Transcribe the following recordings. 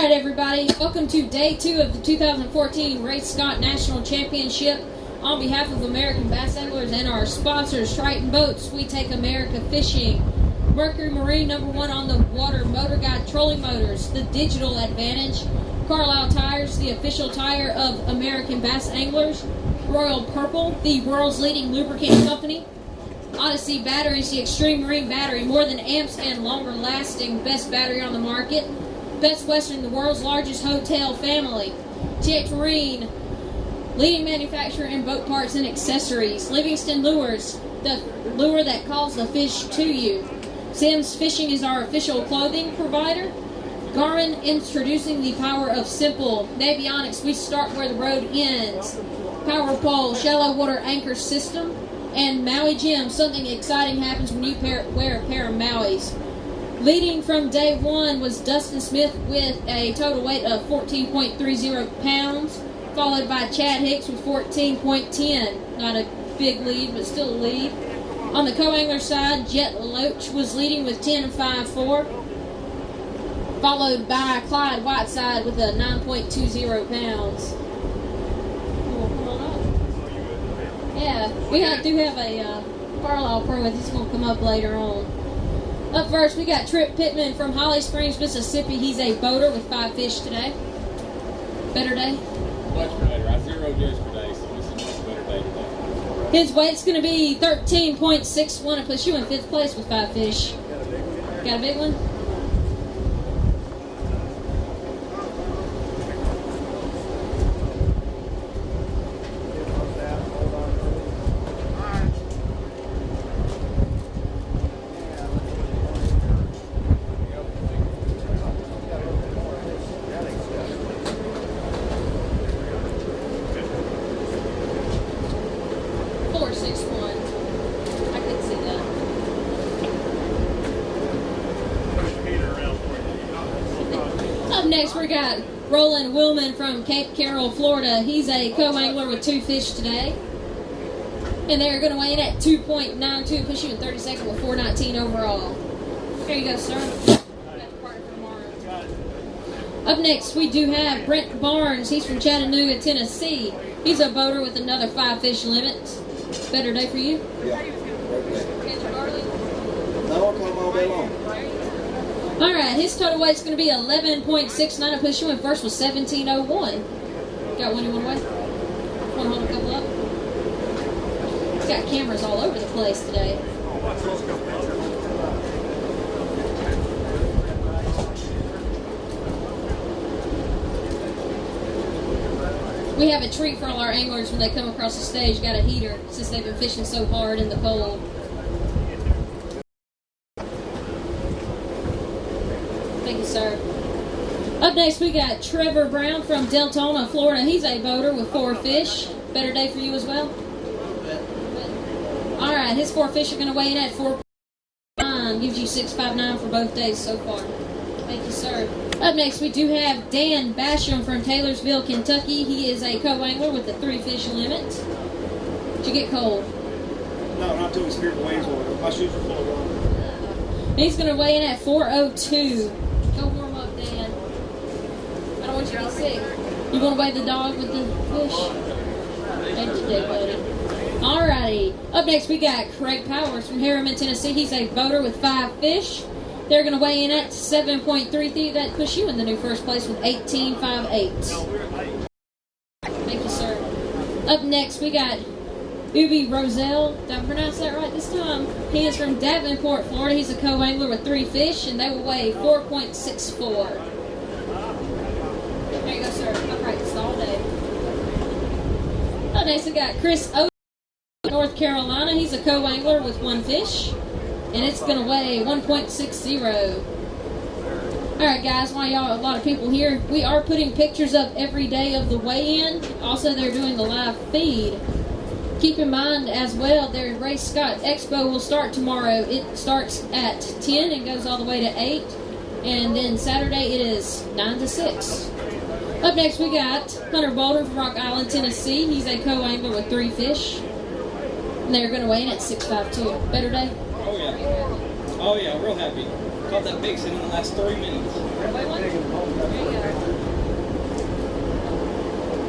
right, everybody. Welcome to day 2 of the 2014 Ray Scott National Championship. On behalf of American Bass Anglers and our sponsors, Triton Boats, We Take America Fishing, Mercury Marine, #1 on the water, Motor Guide Trolling Motors, the Digital Advantage, Carlisle Tires, the official tire of American Bass Anglers, Royal Purple, the world's leading lubricant company, Odyssey Batteries, the Extreme Marine Battery, more than amps and longer lasting, best battery on the market, Best Western, the world's largest hotel family, TX Marine, leading manufacturer in boat parts and accessories, Livingston Lures, the lure that calls the fish to you, Sims Fishing is our official clothing provider, Garmin introducing the power of simple, Navionics, we start where the road ends, Power Pole, shallow water anchor system, and Maui Gym, something exciting happens when you wear a pair of Mauis. Leading from day 1 was Dustin Smith with a total weight of 14.30 pounds, followed by Chad Hicks with 14.10. Not a big lead, but still a lead. On the co-angler side, Jet Loach was leading with 10.54, followed by Clyde Whiteside with a 9.20 pounds. Yeah, we do have a Carlisle Pro with he's going to come up later on. Up first, we got Trip Pittman from Holly Springs, Mississippi. He's a boater with 5 fish today. Better day? Much better. I zeroed yesterday, so this is a much better day today. His weight's going to be 13.61. It puts you in 5th place with 5 fish. Got a big one? Next, we got Roland Willman from Cape Carroll, Florida. He's a co-angler with 2 fish today. And they're going to weigh in at 2.92, push you in 32nd with 4.19 overall. Here you go, sir. Up next, we do have Brent Barnes. He's from Chattanooga, Tennessee. He's a boater with another 5 fish limit. Better day for you? Yeah. No, I'll come all day long. Alright, his total weight's going to be 11.69. I push you in first with 17.01. Got one you want to weigh? Want to hold a couple up? He's got cameras all over the place today. We have a treat for all our anglers when they come across the stage. Got a heater since they've been fishing so hard in the cold. Thank you, sir. Up next, we got Trevor Brown from Deltona, Florida. He's a boater with 4 fish. Better day for you as well? All right, his 4 fish are going to weigh in at 4.9. Gives you 6.59 for both days so far. Thank you, sir. Up next, we do have Dan Basham from Taylorsville, Kentucky. He is a co-angler with a 3 fish limit. Did you get cold? No, not till we spirit waves water. My shoes are full of water. He's going to weigh in at 4.02. Go warm up, Dan. I don't want you to get sick. You want to weigh the dog with the fish? Thank you, buddy. Alrighty. Up next, we got Craig Powers from Harriman, Tennessee. He's a boater with 5 fish. They're going to weigh in at 7.33. That puts you in the new first place with 18.58. Thank you, sir. Up next, we got Ubi Roselle. Did I pronounce that right this time? He is from Davenport, Florida. He's a co-angler with 3 fish, and they will weigh 4.64. There you go, sir. I practiced all day. Up next, we got Chris O. North Carolina. He's a co-angler with 1 fish, and it's going to weigh 1.60. All right, guys, while y'all, a lot of people here, we are putting pictures up every day of the weigh-in. Also, they're doing the live feed. Keep in mind as well, their Ray Scott Expo will start tomorrow. It starts at 10 and goes all the way to 8. And then Saturday it is 9 to 6. Up next we got Hunter Boulder from Rock Island, Tennessee. He's a co-angler with 3 fish. And they're going to weigh in at 6.52. Better day? Oh yeah, real happy. Caught that big one in the last 3 minutes. White one? There you go.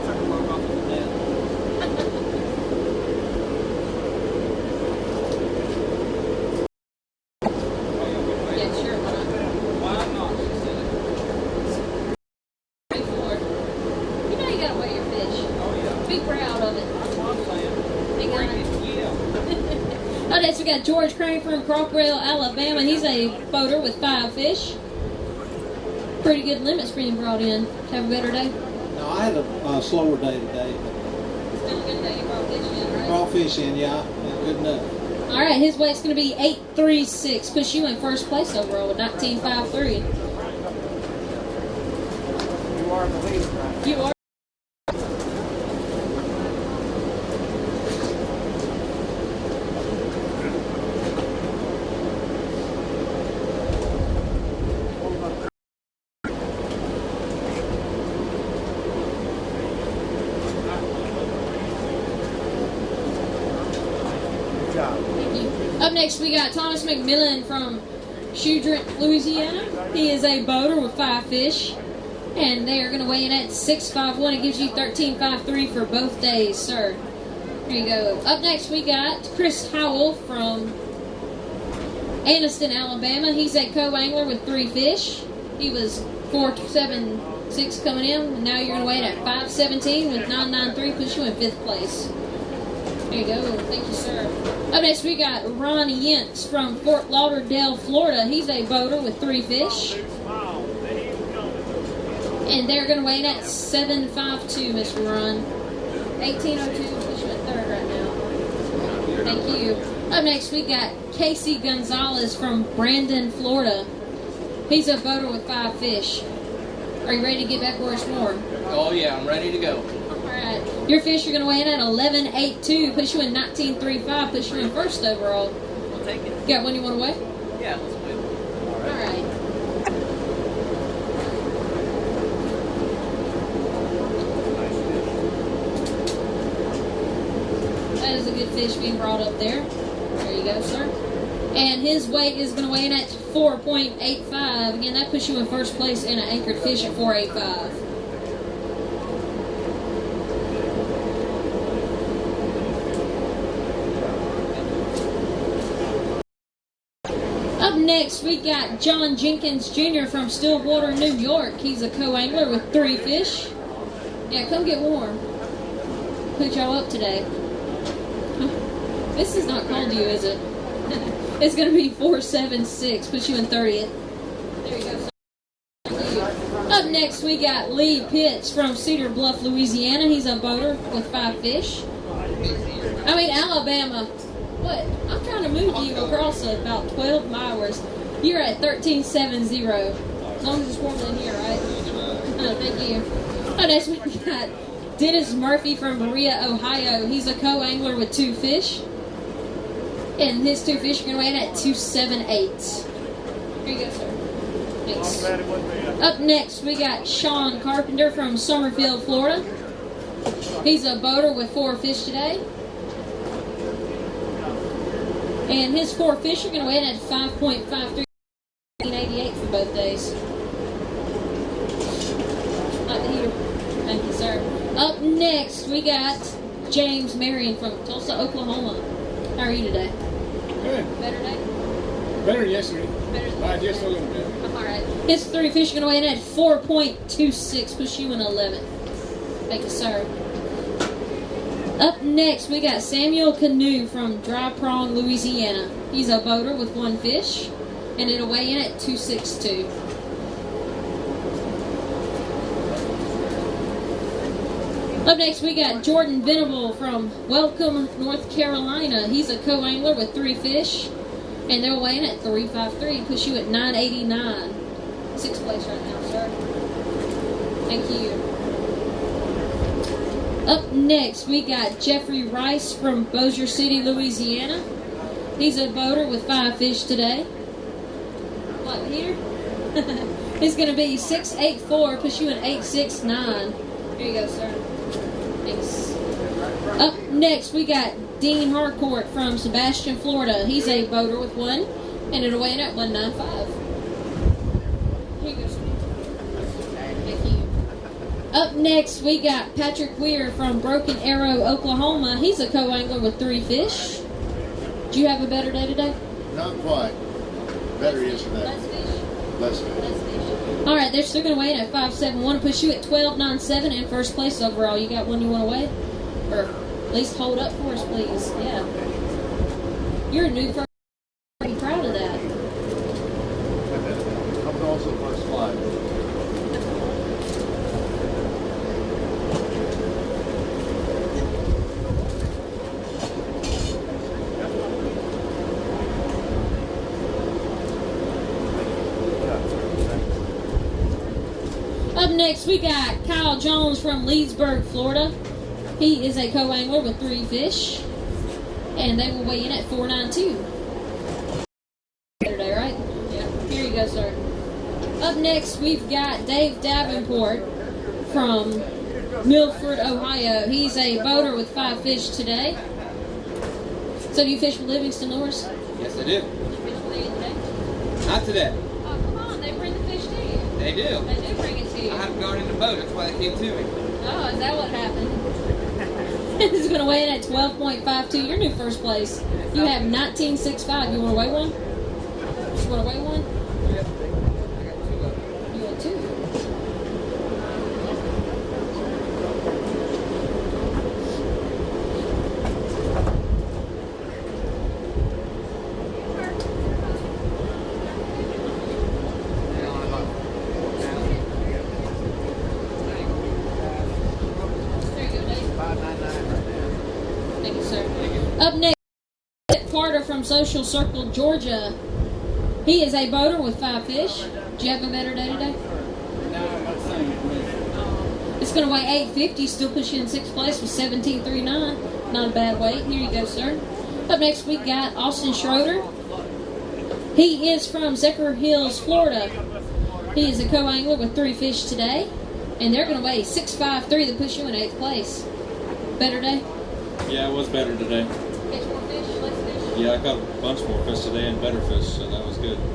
Took a mark off of the net. Yeah, sure, why not? Why not? She said. 34. You know you gotta weigh your fish. Oh, yeah. Be proud of it. That's what I'm saying. They got Bring it. it. Yeah. Oh, next we got George Crane from Cropwell, Alabama. He's a boater with 5 fish. Pretty good limits being brought in. Have a better day. No, I had a slower day today. Still a good day. You brought fish in, right? Raw fish in, yeah, good enough. All right, his weight's going to be 836. Puts you in first place overall with 1953. You are the leader, right? You are. Good job. Thank you. Up next, we got Thomas McMillan from Shudrick, Louisiana. He is a boater with 5 fish, and they are going to weigh in at 651. It gives you 1353 for both days, sir. There you go. Up next, we got Chris Howell from Anniston, Alabama. He's a co-angler with 3 fish. He was 476 coming in, and now you're going to weigh in at 517 with 993, puts you in 5th place. There you go. Thank you, sir. Up next, we got Ron Yentz from Fort Lauderdale, Florida. He's a boater with 3 fish. And they're going to weigh in at 752, Mr. Ron. 1802, puts you at 3rd right now. Thank you. Up next, we got Casey Gonzalez from Brandon, Florida. He's a boater with 5 fish. Are you ready to get back where it's warm? Oh, yeah, I'm ready to go. Alright. Your fish are going to weigh in at 1182, puts you in 1935, puts you in 1st overall. We'll take it. Got one you want to weigh? Yeah, let's wait. Alright. That is a good fish being brought up there. There you go, sir. And his weight is going to weigh in at 4.85. Again, that puts you in 1st place in an anchored fish at 485. Up next, we got John Jenkins Jr. from Stillwater, New York. He's a co-angler with 3 fish. Yeah, come get warm. Put y'all up today. This is not cold to you, is it? It's going to be 476. Puts you in 30th. There you go, sir. Thank you. Up next, we got Lee Pitts from Cedar Bluff, Louisiana. He's a boater with 5 fish. Alabama. What? I'm trying to move you across about 12 miles. You're at 1370. As long as it's warmer in here, right? Thank you. Oh, next we got Dennis Murphy from Berea, Ohio. He's a co-angler with 2 fish. And his 2 fish are going to weigh in at 278. Here you go, sir. Thanks. Up next, we got Sean Carpenter from Summerfield, Florida. He's a boater with 4 fish today. And his 4 fish are going to weigh in at 5.53, 1988 for both days. Not the heater. Thank you, sir. Up next, we got James Marion from Tulsa, Oklahoma. How are you today? Good. Better day? Better than yesterday. Better than Just a little bit. All right. His 3 fish are going to weigh in at 4.26, push you in 11th. Thank you, sir. Up next, we got Samuel Canoe from Dry Prong, Louisiana. He's a boater with 1 fish, and it'll weigh in at 262. Up next, we got Jordan Venable from Welcome, North Carolina. He's a co-angler with 3 fish, and they'll weigh in at 353, push you at 989. 6th place right now, sir. Thank you. Up next, we got Jeffrey Rice from Bossier City, Louisiana. He's a boater with 5 fish today. What, here? It's going to be 684, push you in 869. Here you go, sir. Thanks. Up next, we got Dean Harcourt from Sebastian, Florida. He's a boater with 1, and it'll weigh in at 195. Up next, we got Patrick Weir from Broken Arrow, Oklahoma. He's a co-angler with 3 fish. Do you have a better day today? Not quite. Better yesterday. Less fish? Less fish. Less fish. All right, they're still going to weigh in at 5.71. Push you at 12.97 in first place overall. You got one you want to weigh? Or at least hold up for us, please. Yeah. You're a new first. Are you proud of that? I'm also first flight. Up next, we got Kyle Jones from Leesburg, Florida. He is a co-angler with 3 fish, and they will weigh in at 4.92. Saturday, right? Yeah. Here you go, sir. Up next, we've got Dave Davenport from Milford, Ohio. He's a boater with 5 fish today. So do you fish for Livingston Norris? Yes, I do. Did you fish for Livingston today? Not today. Oh, come on. They bring the fish to you. They do. They do bring it to you. I haven't gone in the boat. That's why they came to me. Oh, is that what happened? This is going to weigh in at 12.52. You're new first place. You have 19.65. You want to weigh one? You want to weigh one? You want 2? There you go, Dave. Thank you, sir. Up next, Carter from Social Circle, Georgia. He is a boater with 5 fish. Do you have a better day today? It's going to weigh 8.50. Still push you in 6th place with 17.39. Not a bad weight. Here you go, sir. Up next, we got Austin Schroeder. He is from Zecker Hills, Florida. He is a co-angler with 3 fish today, and they're going to weigh 6.53 to push you in 8th place. Better day? Yeah, it was better today. Catch more fish, less fish? Yeah, I caught a bunch more fish today and better fish, so that was good. Thank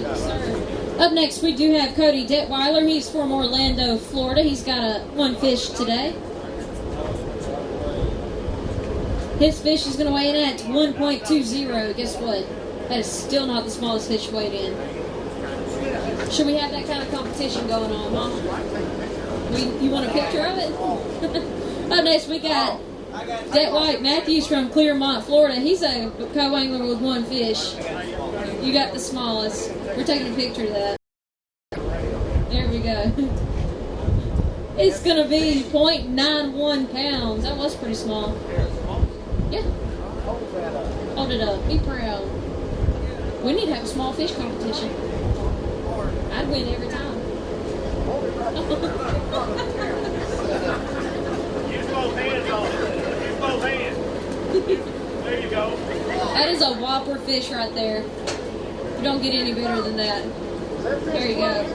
you, sir. Up next, we do have Cody Detweiler. He's from Orlando, Florida. He's got 1 fish today. His fish is going to weigh in at 1.20. Guess what? That is still not the smallest fish weighed in. Should we have that kind of competition going on, huh? You want a picture of it? Up next, we got Detweiler Matthews from Clearmont, Florida. He's a co-angler with 1 fish. You got the smallest. We're taking a picture of that. There we go. It's going to be 0.91 pounds. That was pretty small. Yeah. Hold it up. Be proud. We need to have a small fish competition. I'd win every time. Use both hands on it. Use both hands. There you go. That is a whopper fish right there. You don't get any better than that. There you go.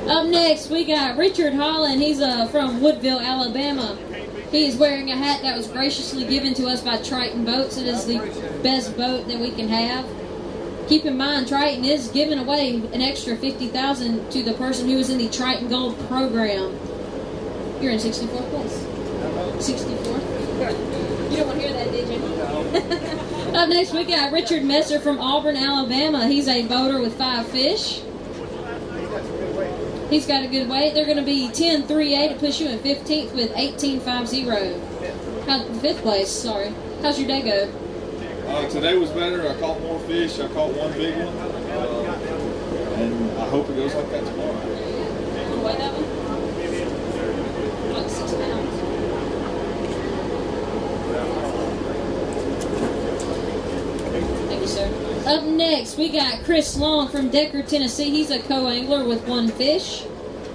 Up next, we got Richard Holland. He's from Woodville, Alabama. He is wearing a hat that was graciously given to us by Triton Boats. It is the best boat that we can have. Keep in mind, Triton is giving away an extra $50,000 to the person who is in the Triton Gold program. You're in 64th place. 64th? You don't want to hear that, did you? Up next, we got Richard Messer from Auburn, Alabama. He's a boater with 5 fish. He's got a good weight. They're going to be 10.38 to push you in 15th with 18.50. 5th place, sorry. How's your day go? Today was better. I caught more fish. I caught 1 big one. And I hope it goes like that tomorrow. You want to weigh that one? Like 6 pounds. Thank you, sir. Up next, we got Chris Long from Decatur, Tennessee. He's a co-angler with 1 fish.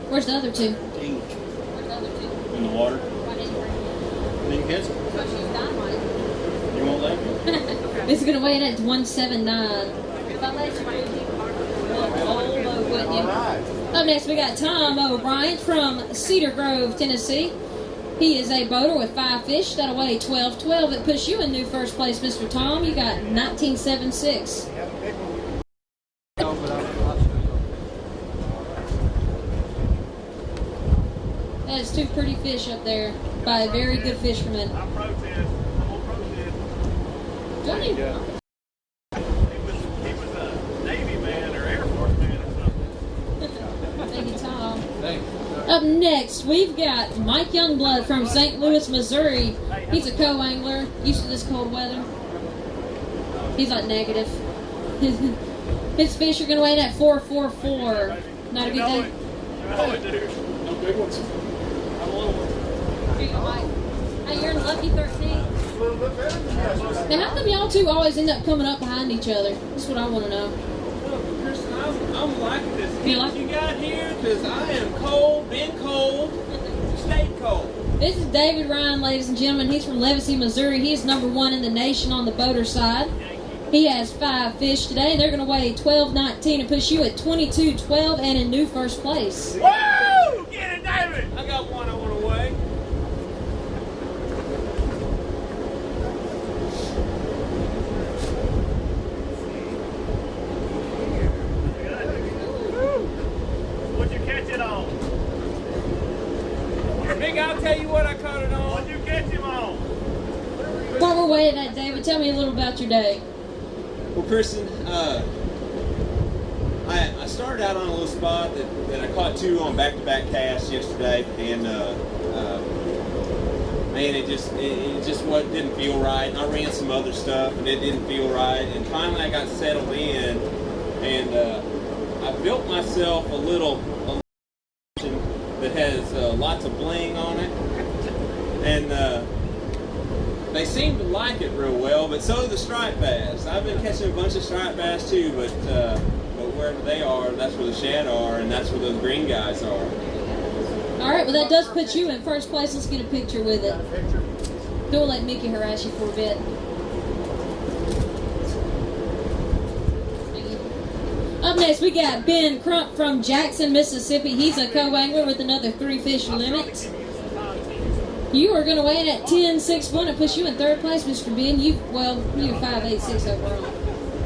Where's the other 2? Where's the other 2? In the water. Why didn't you bring them? Didn't catch it. Because she's dynamite. You won't let me? This is going to weigh in at 179. If I let you old boat, wouldn't you? Up next, we got Tom O'Brien from Cedar Grove, Tennessee. He is a boater with 5 fish. That'll weigh 12-12. It puts you in new first place, Mr. Tom. You got 19.76. That is 2 pretty fish up there by a very good fisherman. I protest. I'm on protest. Johnny. He was a Navy man or Air Force man or something. Thank you, Tom. Thanks. Up next, we've got Mike Youngblood from St. Louis, Missouri. He's a co-angler, used to this cold weather. He's like negative. His fish are going to weigh in at 444. Not a good day. Oh, dude. No big ones. I'm a little one. Here you go, Mike. Hey, you're in lucky 13. A little bit better than yesterday. Now, how come y'all two always end up coming up behind each other? That's what I want to know. Look, Kristen, I'm liking this You heat like- you got here because I am cold, been cold, stayed cold. This is David Ryan, ladies and gentlemen. He's from Levacy, Missouri. He is #1 in the nation on the boater side. He has 5 fish today. They're going to weigh 12-19 and push you at 22-12 and in new first place. Woo! Get it, David! I got one I want to weigh. What'd you catch it on? Big, I'll tell you what I caught it on. What'd you catch him on? While we're waiting at David, tell me a little about your day. Well, Kristen, I started out on a little spot that I caught 2 on back-to-back casts yesterday, and man, it just didn't feel right. And I ran some other stuff, and it didn't feel right. And finally, I got settled in, and I built myself a little that has lots of bling on it, and they seem to like it real well, but so do the striped bass. I've been catching a bunch of striped bass too, but wherever they are, that's where the shad are, and that's where those green guys are. All right, well, that does put you in first place. Let's get a picture with it. Don't let Mickey harass you for a bit. Up next, we got Ben Crump from Jackson, Mississippi. He's a co-angler with another 3 fish limit. You are going to weigh in at 10.61 and push you in third place, Mr. Ben. You're 5.86 overall.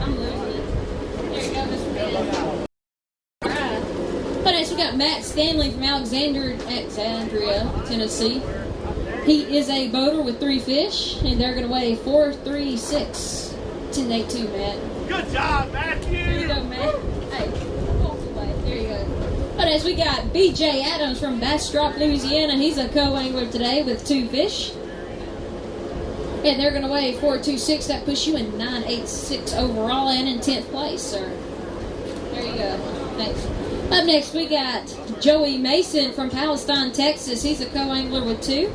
I'm losing it. There you go, Mr. Ben. All right. Up next, we got Matt Stanley from Alexandria, Tennessee. He is a boater with 3 fish, and they're going to weigh 436. 10.82, Matt. Good job, Matthew! There you go, Matt. Hey, walk away. There you go. But as we got B.J. Adams from Bastrop, Louisiana. He's a co-angler today with 2 fish. And they're going to weigh 426. That puts you in 9.86 overall and in 10th place, sir. There you go. Thanks. Up next, we got Joey Mason from Palestine, Texas. He's a co-angler with 2.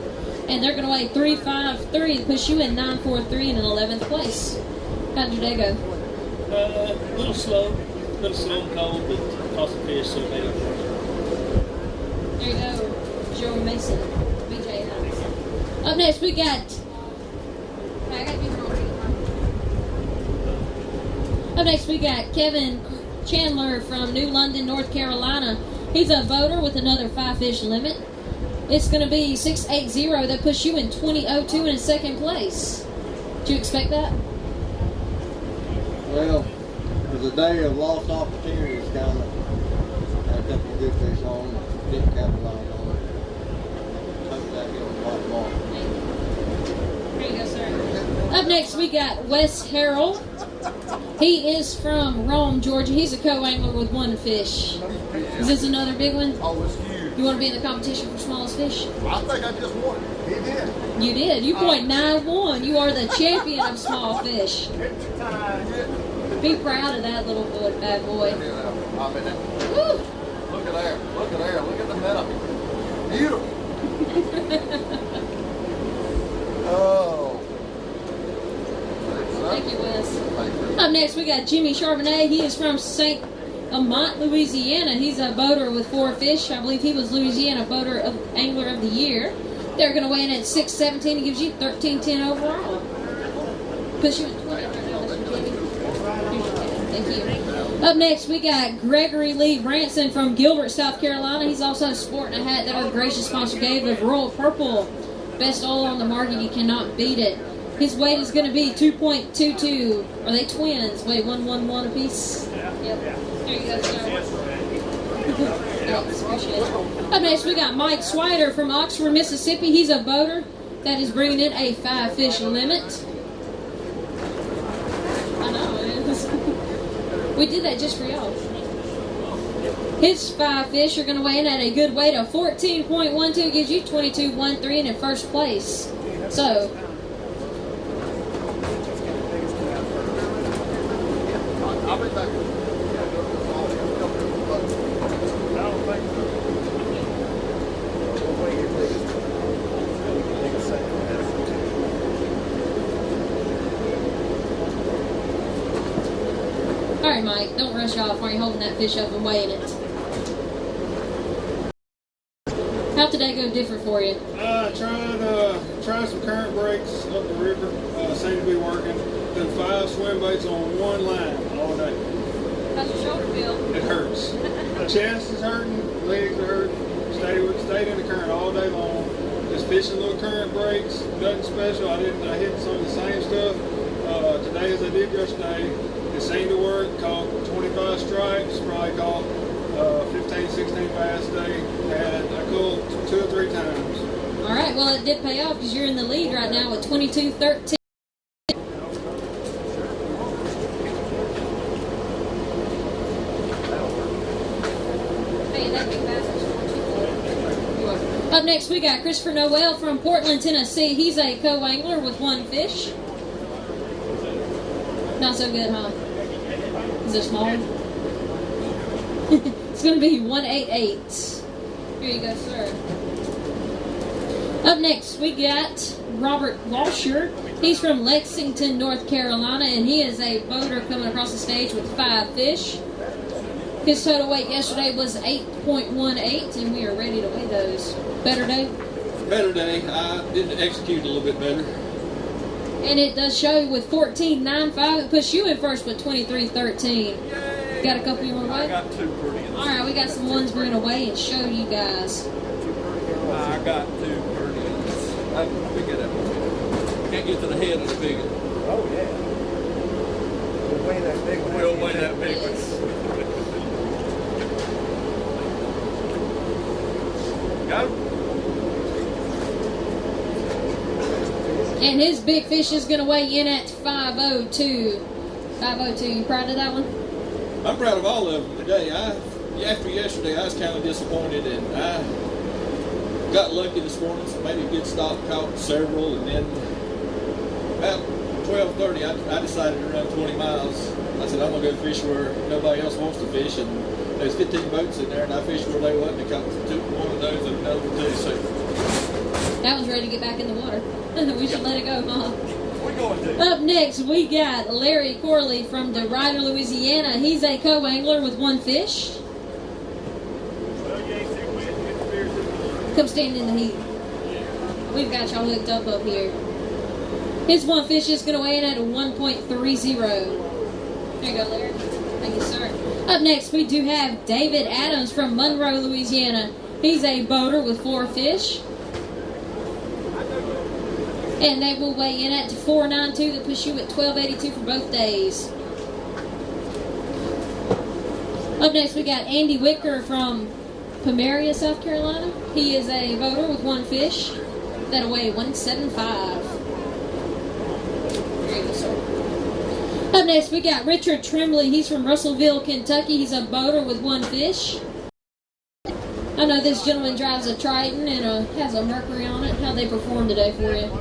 And they're going to weigh 353 and push you in 943 and in 11th place. How'd your day go? A little slow and cold, but caught some fish, so maybe. There you go, Joey Mason, B.J. Adams. Up next, we got. I gotta be wrong. Up next, we got Kevin Chandler from New London, North Carolina. He's a boater with another 5 fish limit. It's going to be 680. That puts you in 20.02 and in second place. Did you expect that? Well, it was a day of lost opportunities kind of. Had a couple of good fish on, didn't capitalize on it. Hope that goes quite long. Here you go, sir. Up next, we got Wes Harrell. He is from Rome, Georgia. He's a co-angler with 1 fish. Is this another big one? Oh, it's huge. You want to be in the competition for smallest fish? I think I just won it. He did. You did. You .91. You are the champion of small fish. Be proud of that little boy, bad boy. I mean, Woo! look at there. Look at there. Look at the metal. Beautiful. Oh. Thank you, Wes. Up next, we got Jimmy Charbonnet. He is from St. Amant, Louisiana. He's a boater with 4 fish. I believe he was Louisiana Boater of Angler of the Year. They're going to weigh in at 6.17. It gives you 13.10 overall. Push you in 20. Thank you. Up next, we got Gregory Lee Branson from Gilbert, South Carolina. He's also sporting a hat that our gracious sponsor gave of Royal Purple. Best oil on the market, you cannot beat it. His weight is going to be 2.22. Are they twins? Weigh 111 apiece? Yep. There you go, sir. Yes, appreciate it. Up next, we got Mike Swider from Oxford, Mississippi. He's a boater that is bringing in a 5-fish limit. I know, it is. We did that just for y'all. His 5 fish are going to weigh in at a good weight of 14.12, gives you 22.13 and in first place. So, I'll be back. all right, Mike, don't rush off while you're holding that fish up and weighing it. How'd today go different for you? Tried some current breaks up the river. Seemed to be working. Done 5 swim baits on one line all day. How's your shoulder feel? It hurts. Chest is hurting, legs are hurting. Stayed in the current all day long. Just fishing little current breaks. Nothing special. I hit some of the same stuff today as I did yesterday. It seemed to work. Caught 25 stripes. Probably caught 15, 16 bass a day. I caught 2 or 3 times. All right, well, it did pay off because you're in the lead right now with 22.13. Up next, we got Christopher Noel from Portland, Tennessee. He's a co-angler with 1 fish. Not so good, huh? Is it small? It's going to be 188. Here you go, sir. Up next, we got Robert Walsher. He's from Lexington, North Carolina, and he is a boater coming across the stage with 5 fish. His total weight yesterday was 8.18, and we are ready to weigh those. Better day? Better day. I did execute a little bit better. And it does show with 14.95. It puts you in first with 23.13. Got a couple you want to weigh? I got 2 pretty ones. All right, we got some ones we're going to weigh and show you guys. I got 2 pretty ones. I'll pick it up. Can't get to the head of the big one. Oh, yeah. We'll weigh that big one. We'll weigh that big one. Yes. Got him? And his big fish is going to weigh in at 502. 502. You proud of that one? I'm proud of all of them today. After yesterday, I was kind of disappointed, and I got lucky this morning, so made a good stop, caught several, and then about 12:30, I decided to run 20 miles. I said, I'm going to go fish where nobody else wants to fish, and there's 15 boats in there, and I fished where they wasn't, and caught 1 of those and another 2, so. That one's ready to get back in the water. We should let it go, huh? We're going to. Up next, we got Larry Corley from DeRuyter, Louisiana. He's a co-angler with 1 fish. Come stand in the heat. We've got y'all hooked up here. His 1 fish is going to weigh in at a 1.30. There you go, Larry. Thank you, sir. Up next, we do have David Adams from Monroe, Louisiana. He's a boater with 4 fish. And they will weigh in at 492. That puts you at 1282 for both days. Up next, we got Andy Wicker from Pomeria, South Carolina. He is a boater with 1 fish. That'll weigh 175. There you go, sir. Up next, we got Richard Tremblay. He's from Russellville, Kentucky. He's a boater with 1 fish. I know this gentleman drives a Triton and has a Mercury on it. How'd they perform today for you?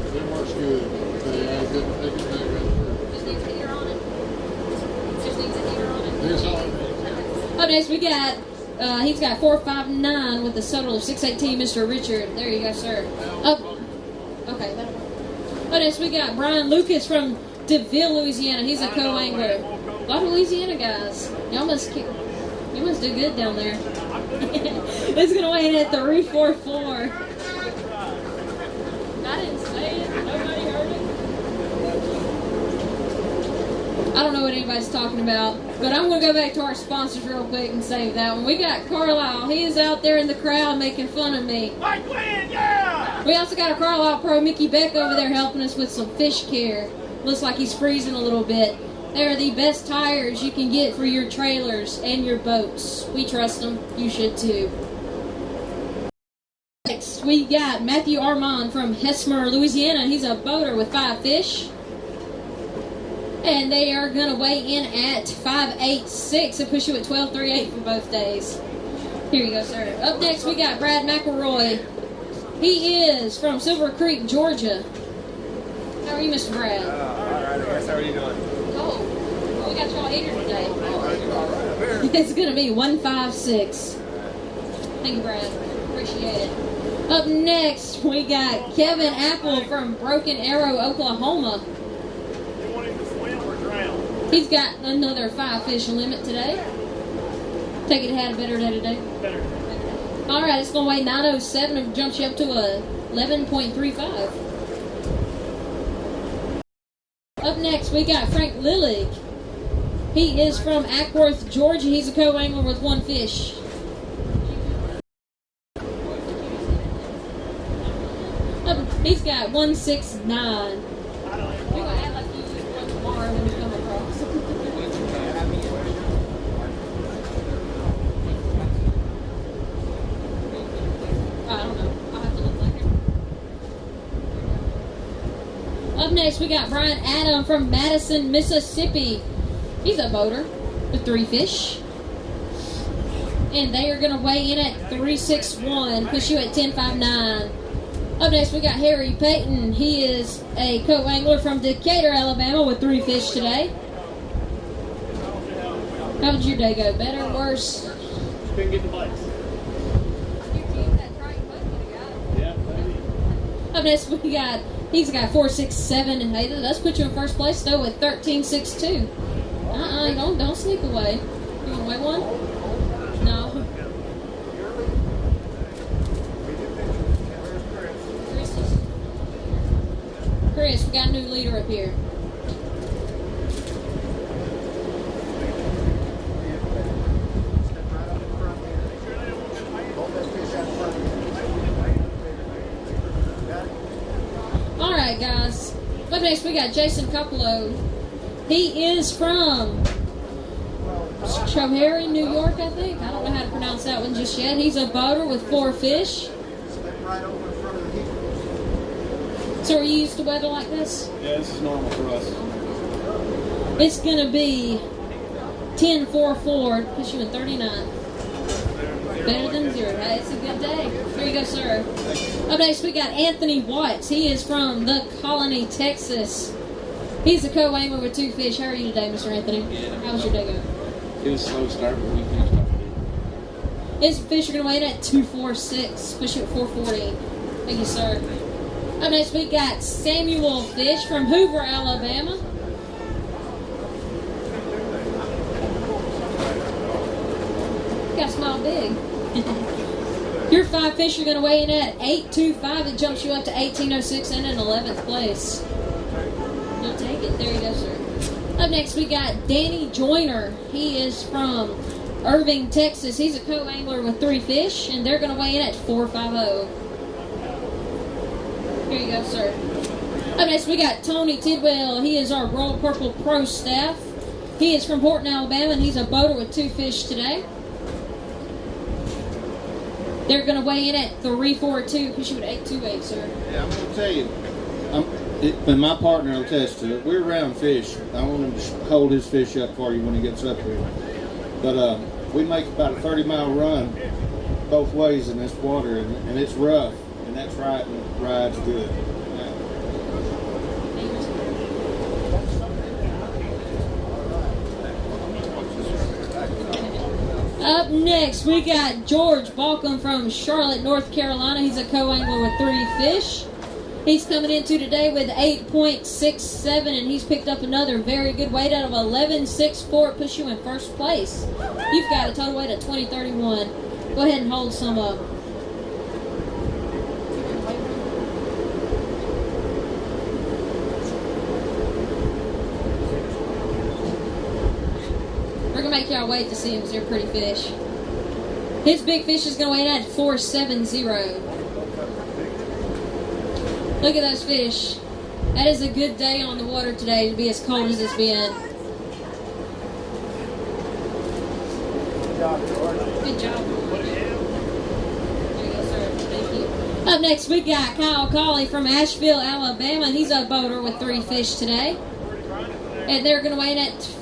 It works good. They can take it. Just needs a heater on it. Just needs a heater on it. This all. Up next, we got, he's got 459 with a total of 618, Mr. Richard. There you go, sir. Up, okay, that'll work. Up next, we got Brian Lucas from DeVille, Louisiana. He's a co-angler. A lot of Louisiana guys. You must do good down there. It's going to weigh in at 344. I didn't say it. Nobody heard I don't know what anybody's talking about, but I'm going to go back to our sponsors real quick and save that one. We got Carlisle. He is out there in the crowd making fun of me. Mike Lynn, yeah! We also got a Carlisle Pro, Mickey Beck, over there helping us with some fish care. Looks like he's freezing a little bit. They are the best tires you can get for your trailers and your boats. We trust them. You should too. Next, we got Matthew Armand from Hesmer, Louisiana. He's a boater with 5 fish. And they are going to weigh in at 5'8'6" and push you at 12'38" for both days. Here you go, sir. Up next, we got Brad McElroy. He is from Silver Creek, Georgia. How are you, Mr. Brad? All right, I guess. How are you doing? Oh, we got y'all here today. It's going to be 156. Thank you, Brad. Appreciate it. Up next, we got Kevin Apple from Broken Arrow, Oklahoma. You want him to swim or drown? He's got another 5 fish limit today. Take it had a better day today. Better. All right, it's going to weigh 907 and jumps you up to a 11.35. Up next, we got Frank Lillig. He is from Ackworth, Georgia. He's a co-angler with 1 fish. He's got 169. We're going to add like you use one tomorrow when you come across. I don't know. I'll have to look later. Up next, we got Brian Adam from Madison, Mississippi. He's a boater with 3 fish. And they are going to weigh in at 361, push you at 10.59. Up next, we got Harry Payton. He is a co-angler from Decatur, Alabama with 3 fish today. How did your day go? Better, worse? Couldn't get the bites. Yeah, maybe. Up next, he's got 467, and hey, that's put you in first place though with 13.62. Don't sneak away. You want to weigh one? No. Chris, we got a new leader up here. All right, guys. Up next, we got Jason Coppola. He is from Schoharie, New York, I think. I don't know how to pronounce that one just yet. He's a boater with 4 fish. So are you used to weather like this? Yeah, this is normal for us. It's going to be 10.44, push you in 39. Better than 0. Hey, it's a good day. Here you go, sir. Up next, we got Anthony Watts. He is from the Colony, Texas. He's a co-angler with 2 fish. How are you today, Mr. Anthony? How was your day going? It was a slow start, but we finished off good. His fish are going to weigh in at 246, push you at 440. Thank you, sir. Up next, we got Samuel Fish from Hoover, Alabama. You got to smile big. Your 5 fish are going to weigh in at 825. It jumps you up to 1806 and in 11th place. You'll take it. There you go, sir. Up next, we got Danny Joyner. He is from Irving, Texas. He's a co-angler with 3 fish, and they're going to weigh in at 450. Here you go, sir. Up next, we got Tony Tidwell. He is our Royal Purple Pro staff. He is from Horton, Alabama, and he's a boater with 2 fish today. They're going to weigh in at 342, push you at 828, sir. Yeah, I'm going to tell you, and my partner will attest to it, we're around fish. I want him to hold his fish up for you when he gets up here. But we make about a 30-mile run both ways in this water, and it's rough, and that's right, and it rides good. Up next, we got George Balcom from Charlotte, North Carolina. He's a co-angler with 3 fish. He's coming into today with 8.67, and he's picked up another very good weight out of 11.64. Push you in first place. You've got a total weight of 20.31. Go ahead and hold some up. going to make y'all wait to see them because they're pretty fish. His big fish is going to weigh in at 470. Look at those fish. That is a good day on the water today to be as cold as it's been. Good job. There you go, sir. Thank you. Up next, we got Kyle Colley from Asheville, Alabama. He's a boater with 3 fish today. And they're going to weigh in at,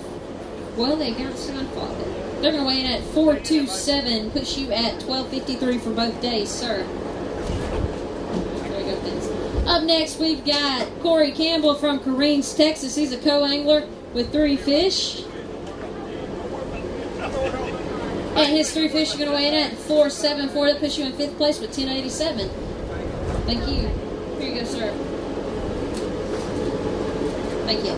well, they got some fought. They're going to weigh in at 427, puts you at 1253 for both days, sir. There you go, Vince. Up next, we've got Corey Campbell from Careens, Texas. He's a co-angler with 3 fish. And his 3 fish are going to weigh in at 474. That puts you in 5th place with 1087. Thank you. Here you go, sir. Thank you.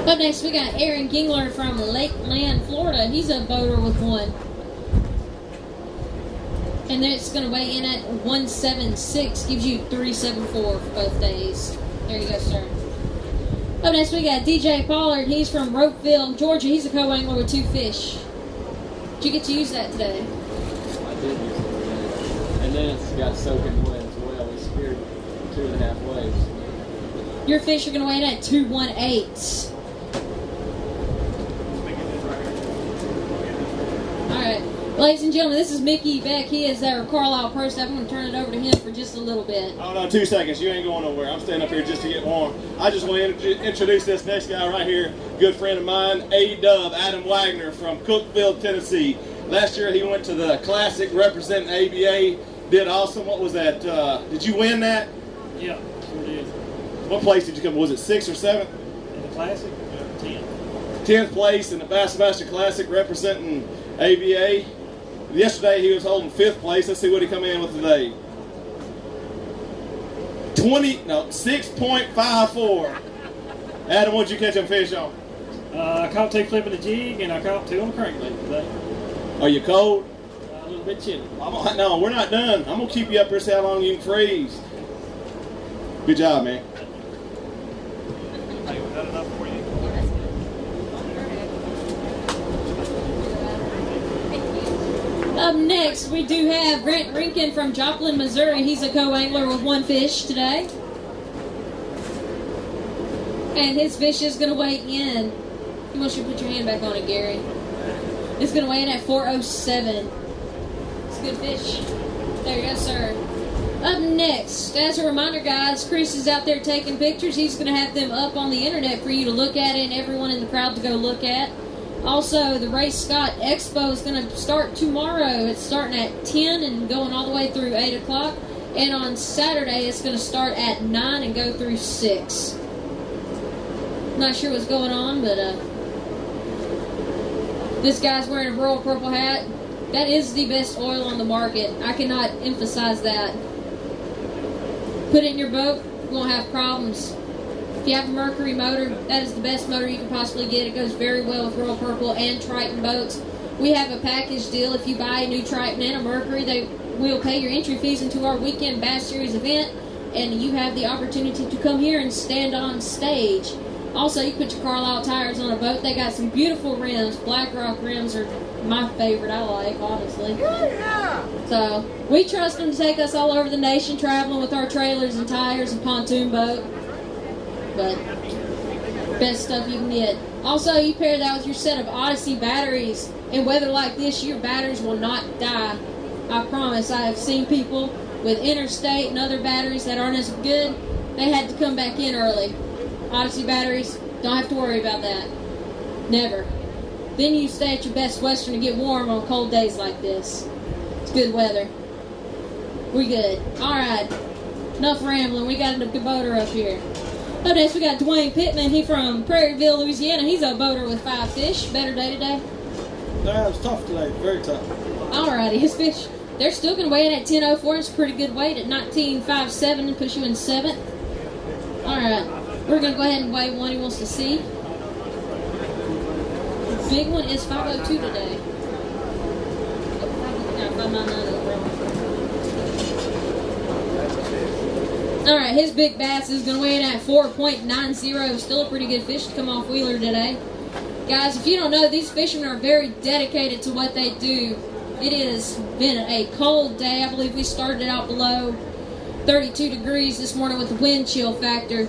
Up next, we got Aaron Gingler from Lakeland, Florida. He's a boater with 1. And then it's going to weigh in at 176. Gives you 374 for both days. There you go, sir. Up next, we got DJ Pollard. He's from Ropeville, Georgia. He's a co-angler with 2 fish. Did you get to use that today? I did use it today. And then it's got soaking wet as well. We speared 2.5 waves. Your fish are going to weigh in at 218. Alright. Ladies and gentlemen, this is Mickey Beck. He is our Carlisle Pro Staff. I'm going to turn it over to him for just a little bit. Oh, no, 2 seconds. You ain't going nowhere. I'm staying up here just to get warm. I just want to introduce this next guy right here, good friend of mine, A-Dub, Adam Wagner from Cookeville, Tennessee. Last year he went to the Classic representing ABA. Did awesome. What was that? Did you win that? Yeah, sure did. What place did you come? Was it 6th or 7th? In the Classic, 10th. 10th place in the Bassmaster Classic representing ABA. Yesterday he was holding 5th place. Let's see what he come in with today. 6.54. Adam, what'd you catch them fish on? I caught 2 flipping the jig, and I caught 2 on the crankbait today. Are you cold? A little bit chilly. No, we're not done. I'm gonna keep you up here, see how long you can freeze. Good job, man. Hey, was that enough for you? Up next, we do have Grant Rinkin from Joplin, Missouri. He's a co-angler with 1 fish today. And his fish is going to weigh in. You want you to put your hand back on it, Gary. It's going to weigh in at 407. It's a good fish. There you go, sir. Up next, as a reminder, guys, Chris is out there taking pictures. He's going to have them up on the internet for you to look at and everyone in the crowd to go look at. Also, the Ray Scott Expo is going to start tomorrow. It's starting at 10 and going all the way through 8 o'clock. And on Saturday, it's going to start at 9 and go through 6. Not sure what's going on, but this guy's wearing a Royal Purple hat. That is the best oil on the market. I cannot emphasize that. Put it in your boat, you won't have problems. If you have a Mercury motor, that is the best motor you can possibly get. It goes very well with Royal Purple and Triton boats. We have a package deal. If you buy a new Triton and a Mercury, they will pay your entry fees into our weekend Bass Series event, and you have the opportunity to come here and stand on stage. Also, you put your Carlisle tires on a boat. They got some beautiful rims. Black Rock rims are my favorite, I like, honestly. Yeah. So, we trust them to take us all over the nation, traveling with our trailers and tires and pontoon boat. But, best stuff you can get. Also, you pair that with your set of Odyssey batteries. In weather like this, your batteries will not die. I promise. I have seen people with Interstate and other batteries that aren't as good. They had to come back in early. Odyssey batteries, don't have to worry about that. Never. Then you stay at your Best Western to get warm on cold days like this. It's good weather. We good. Alright. Enough rambling. We got a good boater up here. Up next we got Dwayne Pittman. He from Prairieville, Louisiana. He's a boater with 5 fish. Better day today? That was tough today. Very tough. Alrighty. His fish, they're still going to weigh in at 10.04. It's a pretty good weight at 19.57 and push you in 7th. Alright. We're going to go ahead and weigh one he wants to see. The big one is 502 today. All right, his big bass is going to weigh in at 4.90. Still a pretty good fish to come off Wheeler today. Guys, if you don't know, these fishermen are very dedicated to what they do. It has been a cold day. I believe we started out below 32 degrees this morning with the wind chill factor.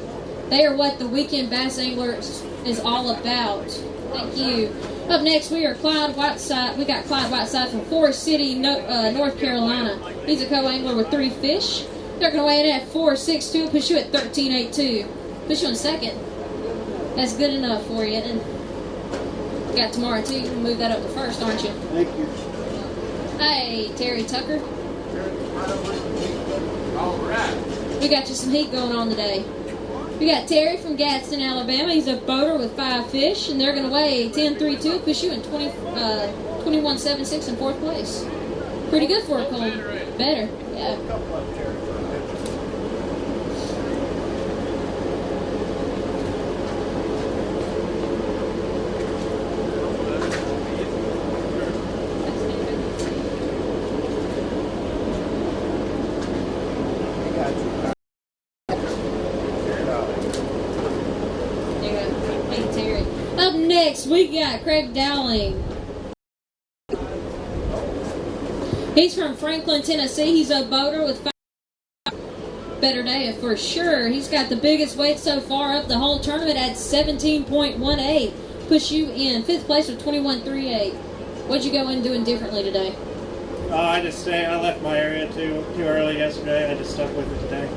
They are what the weekend bass anglers is all about. Thank you. Up next, we are Clyde Whiteside. We got Clyde Whiteside from Forest City, North Carolina. He's a co-angler with 3 fish. They're going to weigh in at 4.62. Push you at 13.82. Push you in second. That's good enough for you. And got tomorrow too. You can move that up to first, aren't you? Thank you. Hey, Terry Tucker. All right. We got you some heat going on today. We got Terry from Gadsden, Alabama. He's a boater with 5 fish, and they're going to weigh 10.32. Push you in 21.76 in 4th place. Pretty good for a cold. Better, yeah. Up next, we got Craig Dowling. He's from Franklin, Tennessee. He's a boater with 5. Better day for sure. He's got the biggest weight so far of the whole tournament at 17.18. Push you in 5th place with 21.38. What'd you go in doing differently today? I left my area too early yesterday. I just stuck with it today.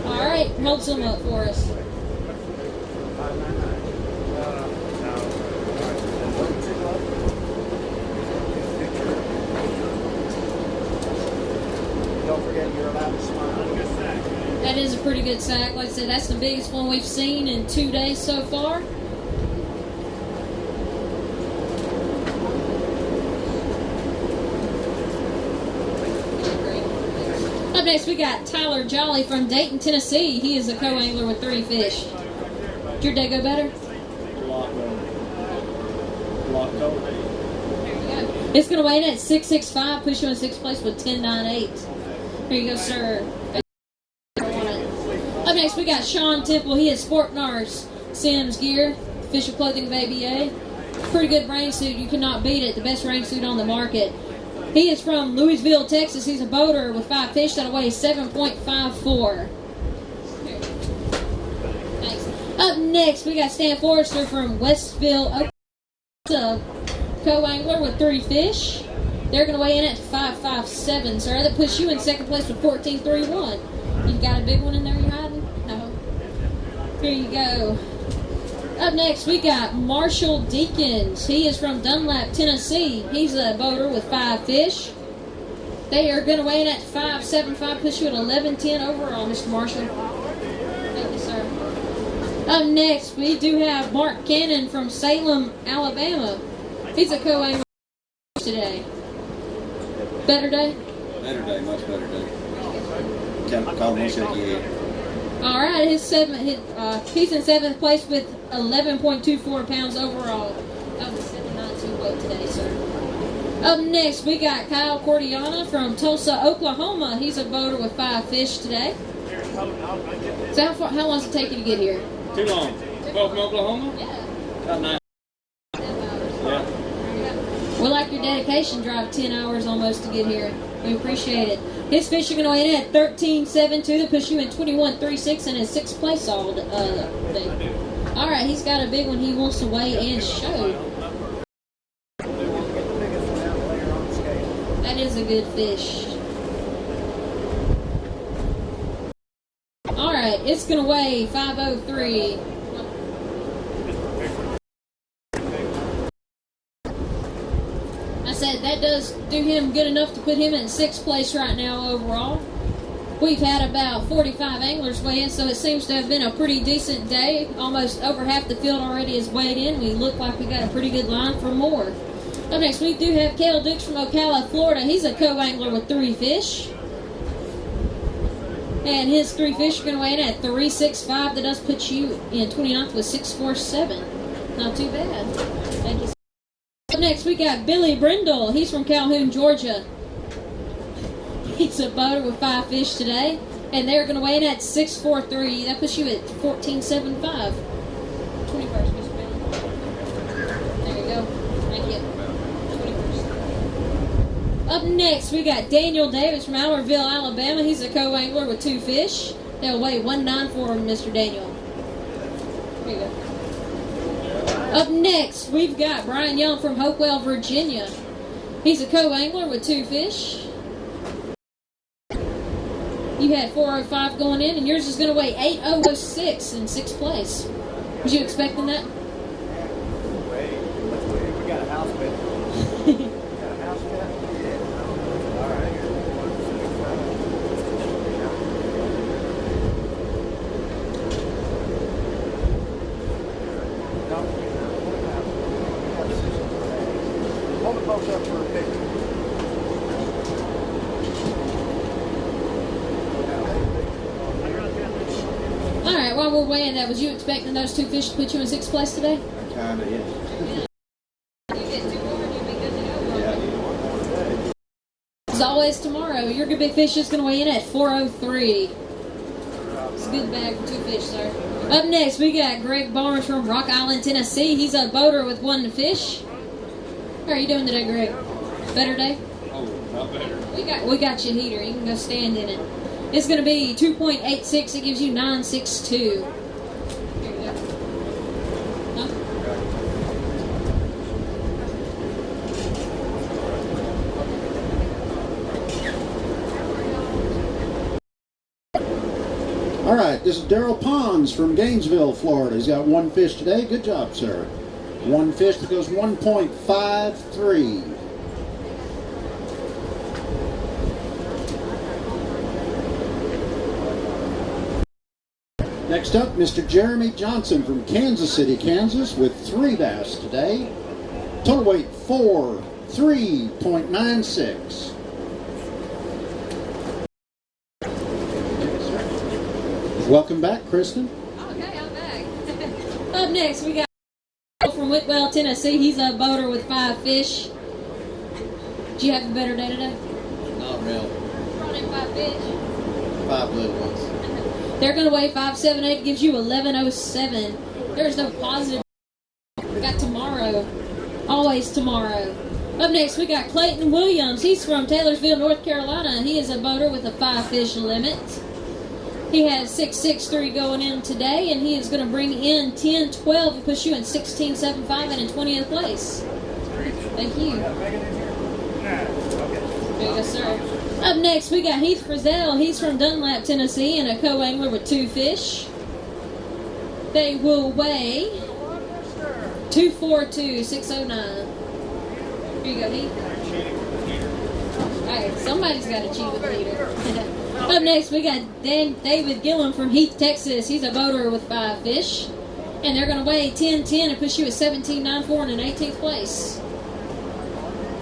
All right, hold some up for us. Don't forget you're allowed to smile. That is a pretty good sack. Like I said, that's the biggest one we've seen in 2 days so far. Up next, we got Tyler Jolly from Dayton, Tennessee. He is a co-angler with 3 fish. Did your day go better? It's going to weigh in at 6.65. Push you in 6th place with 10.98. Here you go, sir. Up next, we got Sean Temple. He is Sport Nars Sims gear, official clothing of ABA. Pretty good rain suit. You cannot beat it. The best rain suit on the market. He is from Louisville, Texas. He's a boater with 5 fish that'll weigh 7.54. Thanks. Up next, we got Stan Forrester from Westville, Oklahoma. Co-angler with 3 fish. They're going to weigh in at 5.57. So that puts you in 2nd place with 14.31. You've got a big one in there you're hiding? No. Here you go. Up next, we got Marshall Deacons. He is from Dunlap, Tennessee. He's a boater with 5 fish. They are going to weigh in at 5.75. Push you at 11.10 overall, Mr. Marshall. Thank you, sir. Up next, we do have Mark Cannon from Salem, Alabama. He's a co-angler today. Better day? Better day, much better day. Call me, shake your head. All right, he's in 7th place with 11.24 pounds overall. That was 7.92 weight today, sir. Up next, we got Kyle Cordiana from Tulsa, Oklahoma. He's a boater with 5 fish today. So how long does it take you to get here? Too long. Both from Oklahoma? Yeah. About 9. Yeah. We like your dedication. Drive 10 hours almost to get here. We appreciate it. His fish are going to weigh in at 13.72. They push you in 21.36 and in 6th place all day. All right, he's got a big one he wants to weigh and show. That is a good fish. All right, it's going to weigh 5.03. I said that does do him good enough to put him in 6th place right now overall. We've had about 45 anglers weigh in, so it seems to have been a pretty decent day. Almost over half the field already is weighed in. We look like we got a pretty good line for more. Up next, we do have Cale Dukes from Ocala, Florida. He's a co-angler with 3 fish. And his 3 fish are going to weigh in at 3.65. That does put you in 29th with 6.47. Not too bad. Thank you. Up next, we got Billy Brindle. He's from Calhoun, Georgia. He's a boater with 5 fish today. And they're going to weigh in at 6'4", that puts you at 14.75. 21st, Mr. Bentley. There you go. Thank you. 21st. Up next, we got Daniel Davis from Albertville, Alabama. He's a co-angler with 2 fish. They'll weigh 194, Mr. Daniel. There you go. Up next, we've got Brian Young from Hopewell, Virginia. He's a co-angler with 2 fish. You had 405 going in, and yours is going to weigh 8006 in 6th place. Was you expecting that? Wait. We got a house bet. We got a house bet? Yeah. All right. Hold the folks up for a picture. All right, while we're weighing that, was you expecting those 2 fish to put you in 6th place today? Kinda, yeah. You get 2 more and you'll be good to go. As always, tomorrow, your good big fish is going to weigh in at 403. It's a good bag for 2 fish, sir. Up next, we got Greg Barnes from Rock Island, Tennessee. He's a boater with 1 fish. How are you doing today, Greg? Better day? Oh, not better. We got you a heater. You can go stand in it. It's going to be 2.86. It gives you 962. Here you go. Huh? All right, this is Daryl Pons from Gainesville, Florida. He's got 1 fish today. Good job, sir. 1 fish that goes 1.53. Next up, Mr. Jeremy Johnson from Kansas City, Kansas, with 3 bass today. Total weight 3.96. Welcome back, Kristen. Okay, I'm back. Up next, we got from Whitwell, Tennessee. He's a boater with 5 fish. Did you have a better day today? Not really. Brought in 5 fish. 5 little ones. They're going to weigh 578. Gives you 1107. There's no positive. We got tomorrow. Always tomorrow. Up next, we got Clayton Williams. He's from Taylorsville, North Carolina. He is a boater with a 5 fish limit. He has 663 going in today, and he is going to bring in 1012 and push you in 1675 and in 20th place. Thank you. There you go, sir. Up next, we got Heath Frizzell. He's from Dunlap, Tennessee, and a co-angler with 2 fish. They will weigh 242, 609. Here you go, Heath. All right, somebody's got to cheat with the leader. Up next, we got David Gillum from Heath, Texas. He's a boater with 5 fish. And they're going to weigh 1010 and push you at 1794 and in 18th place.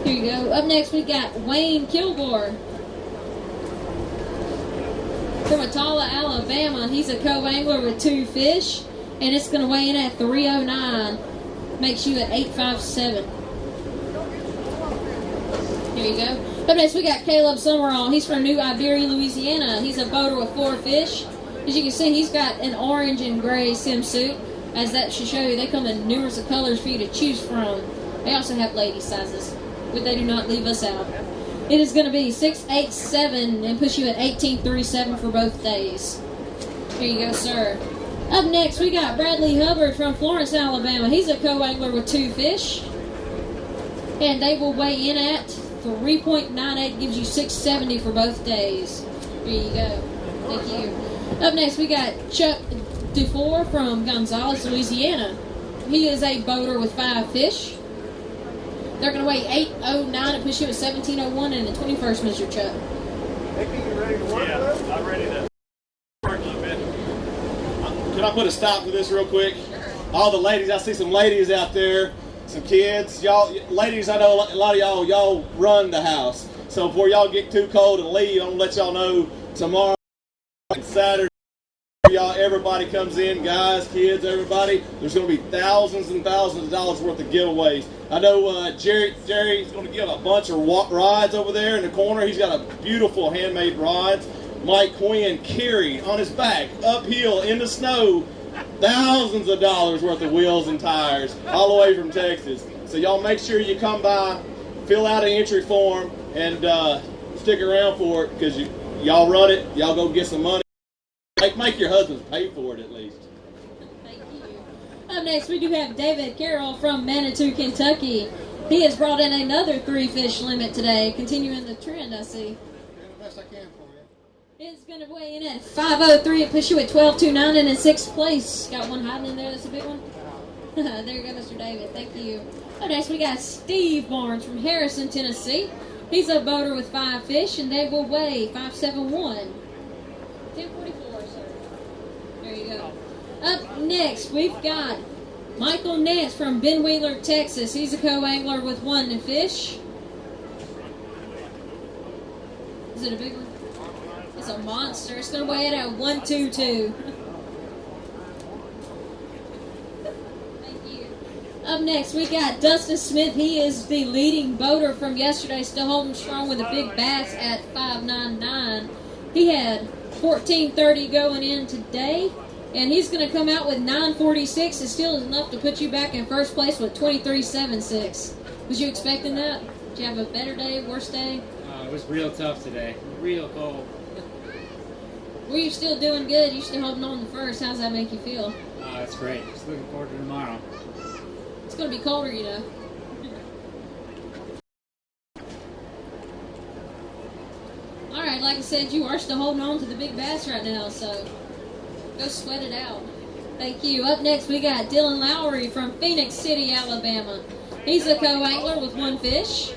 Here you go. Up next, we got Wayne Kilgore from Atala, Alabama. He's a co-angler with 2 fish. And it's going to weigh in at 309. Makes you at 857. Here you go. Up next, we got Caleb Summerall. He's from New Iberia, Louisiana. He's a boater with 4 fish. As you can see, he's got an orange and gray swimsuit. As that should show you, they come in numerous of colors for you to choose from. They also have lady sizes, but they do not leave us out. It is going to be 687 and push you at 1837 for both days. Here you go, sir. Up next, we got Bradley Hubbard from Florence, Alabama. He's a co-angler with 2 fish. And they will weigh in at 3.98, gives you 670 for both days. Here you go. Thank you. Up next, we got Chuck Dufour from Gonzales, Louisiana. He is a boater with 5 fish. They're going to weigh 809 and push you at 1701 and the 21st, Mr. Chuck. Mickey, you ready to work? Yeah, I'm ready to work a little bit. Can I put a stop to this real quick? All the ladies, I see some ladies out there, some kids. Y'all, ladies, I know a lot of y'all run the house. So before y'all get too cold and leave, I'm going to let y'all know tomorrow and Saturday, everybody comes in, guys, kids, everybody. There's going to be thousands and thousands of dollars worth of giveaways. I know Jerry's going to give a bunch of rides over there in the corner. He's got a beautiful handmade rides. Mike Quinn carried on his back uphill in the snow thousands of dollars worth of wheels and tires all the way from Texas. So y'all make sure you come by, fill out an entry form, and stick around for it, because y'all run it, y'all go get some money. Make your husbands pay for it at least. Thank you. Up next, we do have David Carroll from Manitou, Kentucky. He has brought in another 3-fish limit today, continuing the trend, I see. Doing the best I can for you. It's going to weigh in at 503. It puts you at 12.29 and in 6th place. Got one hiding in there. That's a big one. There you go, Mr. David. Thank you. Up next, we got Steve Barnes from Harrison, Tennessee. He's a boater with 5 fish, and they will weigh 571. 1044, sir. There you go. Up next, we've got Michael Nance from Ben Wheeler, Texas. He's a co-angler with 1 fish. Is it a big one? It's a monster. It's going to weigh it at 122. Thank you. Up next, we got Dustin Smith. He is the leading boater from yesterday, still holding strong with a big bass at 599. He had 1430 going in today, and he's going to come out with 946. It still is enough to put you back in first place with 2376. Was you expecting that? Did you have a better day, worse day? It was real tough today. Real cold. Were you still doing good? You still holding on to first? How's that make you feel? It's great. Just looking forward to tomorrow. It's going to be colder, you know. All right, like I said, you are still holding on to the big bass right now, so go sweat it out. Thank you. Up next, we got Dylan Lowry from Phoenix City, Alabama. He's a co-angler with 1 fish,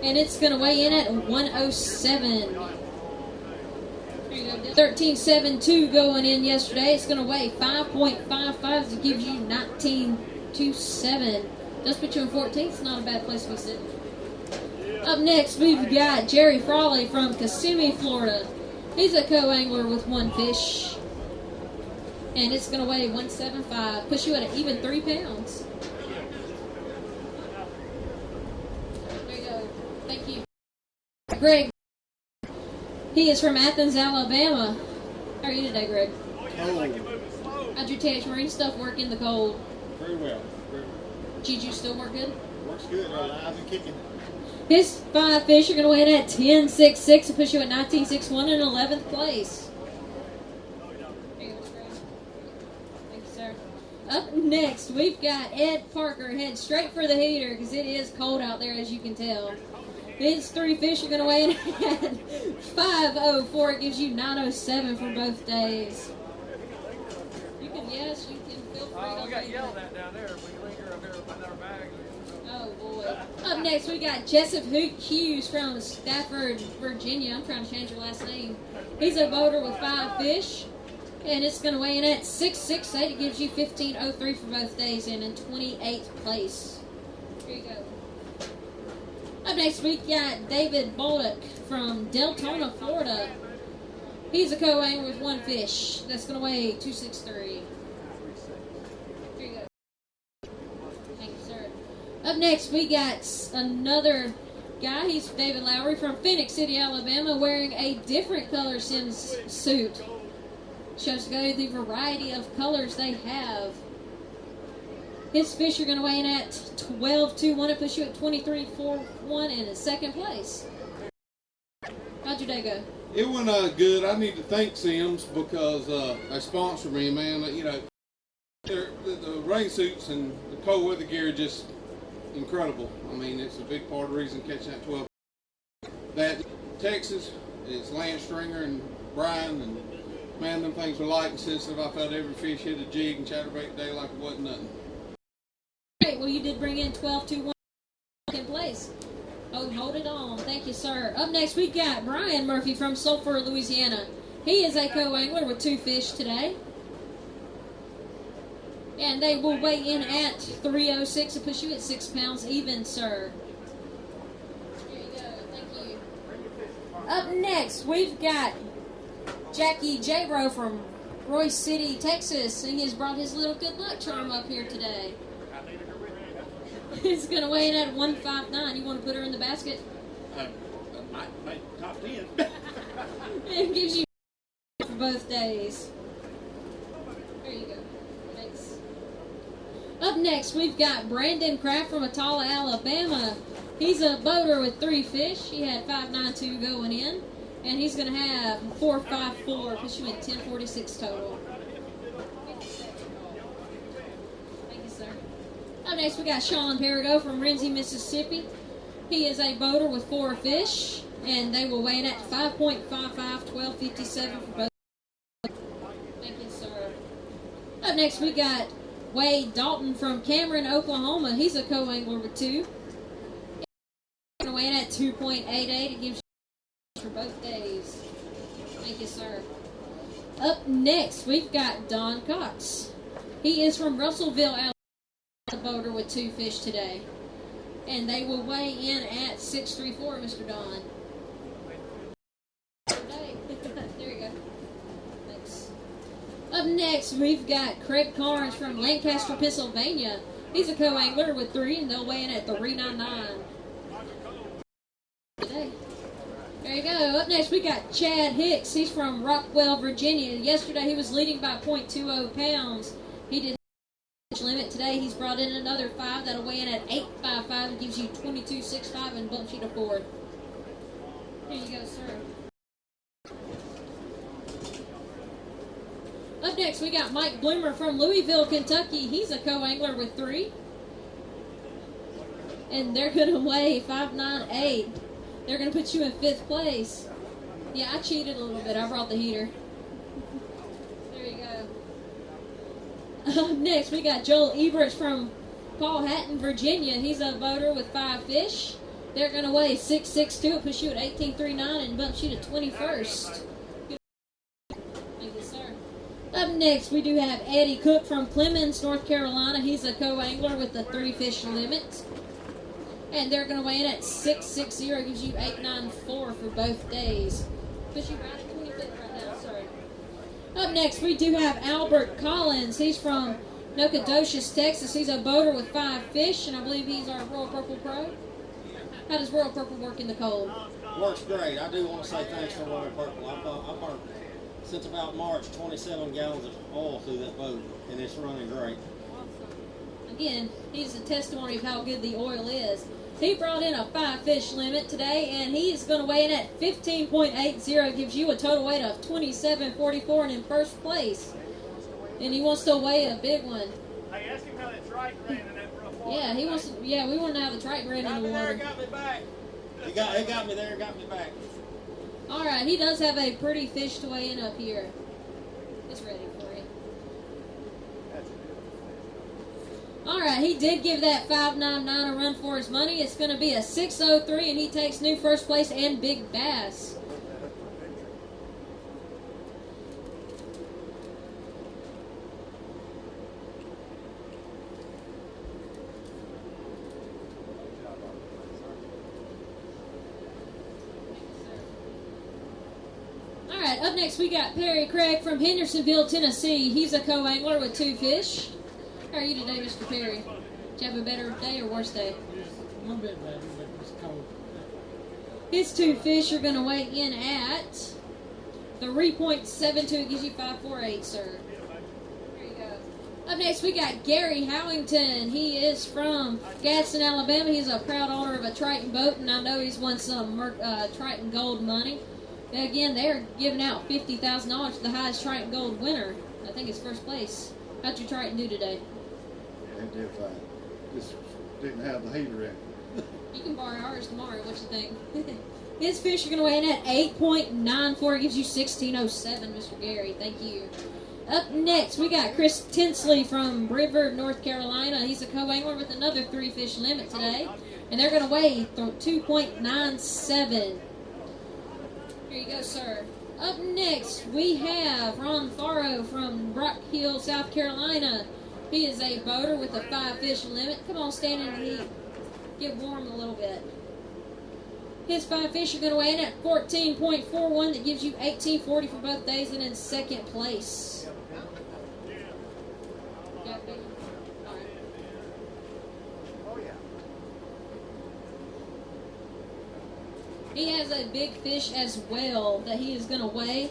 and it's going to weigh in at 107. 13.72 going in yesterday. It's going to weigh 5.55, so it gives you 19.27. Does put you in 14th. It's not a bad place to be sitting. Up next, we've got Jerry Frawley from Kissimmee, Florida. He's a co-angler with 1 fish, and it's going to weigh 175. Puts you at an even 3 pounds. There you go. Thank you. Greg. He is from Athens, Alabama. How are you today, Greg? Cold. How'd your TH Marine stuff work in the cold? Very well. Very well. Juju still work good? Works good. Alive and kicking. His 5 fish are going to weigh in at 10.66 and push you at 19.61 in 11th place. There you go, Greg. Thank you, sir. Up next, we've got Ed Parker. Head straight for the heater because it is cold out there, as you can tell. His 3 fish are going to weigh in at 5.04. It gives you 9.07 for both days. You can, yes, you can feel free. We got yelled at down there. We linger up here with our bags. Oh, boy. Up next, we got Jessup Hughes from Stafford, Virginia. I'm trying to change your last name. He's a boater with 5 fish, and it's going to weigh in at 6.68. It gives you 15.03 for both days and in 28th place. Here you go. Up next, we got David Bullock from Deltona, Florida. He's a co-angler with 1 fish. That's going to weigh 263. Here you go. Thank you, sir. Up next, we got another guy. He's David Lowry from Phoenix City, Alabama, wearing a different color Sims suit. Shows you the variety of colors they have. His fish are going to weigh in at 12.21. It puts you at 23.41 and in 2nd place. How'd your day go? It went good. I need to thank Sims because they sponsor me, man. You know, the rain suits and the cold weather gear are just incredible. I mean, it's a big part of the reason catching that 12. That Texas is Lance Stringer and Brian, and man, them things were light and sensitive. I felt every fish hit a jig and chatterbait today like it wasn't nothing. Great. Well, you did bring in 12.21 in place. Oh, hold it on. Thank you, sir. Up next, we got Brian Murphy from Sulphur, Louisiana. He is a co-angler with 2 fish today. And they will weigh in at 3.06 and push you at 6 pounds even, sir. Here you go. Thank you. Up next, we've got Jackie J-Bro from Royce City, Texas. And he has brought his little good luck charm up here today. It's going to weigh in at 159. You want to put her in the basket? Might top 10. It gives you for both days. There you go. Thanks. Up next, we've got Brandon Kraft from Atala, Alabama. He's a boater with 3 fish. He had 592 going in, and he's going to have 454, puts you in 1046 total. Thank you, sir. Up next, we got Sean Perigo from Renzi, Mississippi. He is a boater with 4 fish, and they will weigh in at 5.55, 1257 for both. Thank you, sir. Up next, we got Wade Dalton from Cameron, Oklahoma. He's a co-angler with 2. Going to weigh in at 2.88. It gives you for both days. Thank you, sir. Up next, we've got Don Cox. He is from Russellville, Alabama. A boater with 2 fish today. And they will weigh in at 634, Mr. Don. There you go. Thanks. Up next, we've got Craig Carnes from Lancaster, Pennsylvania. He's a co-angler with 3, and they'll weigh in at 399. Today. There you go. Up next, we got Chad Hicks. He's from Rockwell, Virginia. Yesterday, he was leading by 0.20 pounds. He did limit today. He's brought in another 5 that'll weigh in at 855 and gives you 2265 and bumps you to 4th. Here you go, sir. Up next, we got Mike Bloomer from Louisville, Kentucky. He's a co-angler with 3. And they're going to weigh 598. They're going to put you in 5th place. Yeah, I cheated a little bit. I brought the heater. There you go. Up next, we got Joel Eberts from Paul Hatton, Virginia. He's a boater with 5 fish. They're going to weigh 662. It puts you at 1839 and bumps you to 21st. Thank you, sir. Up next, we do have Eddie Cook from Clemens, North Carolina. He's a co-angler with the 3 fish limit. And they're going to weigh in at 660. It gives you 894 for both days. Puts you right at 25th right now, sorry. Up next, we do have Albert Collins. He's from Nacogdoches, Texas. He's a boater with 5 fish, and I believe he's our Royal Purple Pro. How does Royal Purple work in the cold? Works great. I do want to say thanks to Royal Purple. I've burned, since about March, 27 gallons of oil through that boat, and it's running great. Awesome. Again, he's a testimony of how good the oil is. He brought in a 5 fish limit today, and he is going to weigh in at 15.80. Gives you a total weight of 27.44 and in 1st place. And he wants to weigh a big one. Hey, ask him how that trike ran in that rough water. Yeah, he wants to, yeah, we want to know how the trike ran in the water. Got me back. It got me there, got me back. All right, he does have a pretty fish to weigh in up here. It's ready for you. All right, he did give that 599 a run for his money. It's going to be a 603, and he takes new 1st place and big bass. All right, up next we got Perry Craig from Hendersonville, Tennessee. He's a co-angler with 2 fish. How are you today, Mr. Perry? Did you have a better day or worse day? A little bit better, but it's cold. His 2 fish are going to weigh in at 3.72. It gives you 548, sir. There you go. Up next, we got Gary Howington. He is from Gadsden, Alabama. He's a proud owner of a Triton boat, and I know he's won some Triton Gold money. Again, they're giving out $50,000 to the highest Triton Gold winner. I think it's 1st place. How'd your Triton do today? It did fine. Just didn't have the heater in. You can borrow ours tomorrow. What you think? His fish are going to weigh in at 8.94. It gives you 1607, Mr. Gary. Thank you. Up next, we got Chris Tinsley from River, North Carolina. He's a co-angler with another 3 fish limit today. And they're going to weigh 2.97. Here you go, sir. Up next, we have Ron Farrow from Rock Hill, South Carolina. He is a boater with a 5 fish limit. Come on, stand in the heat. Get warm a little bit. His 5 fish are going to weigh in at 14.41. That gives you 1840 for both days and in 2nd place. He has a big fish as well that he is going to weigh.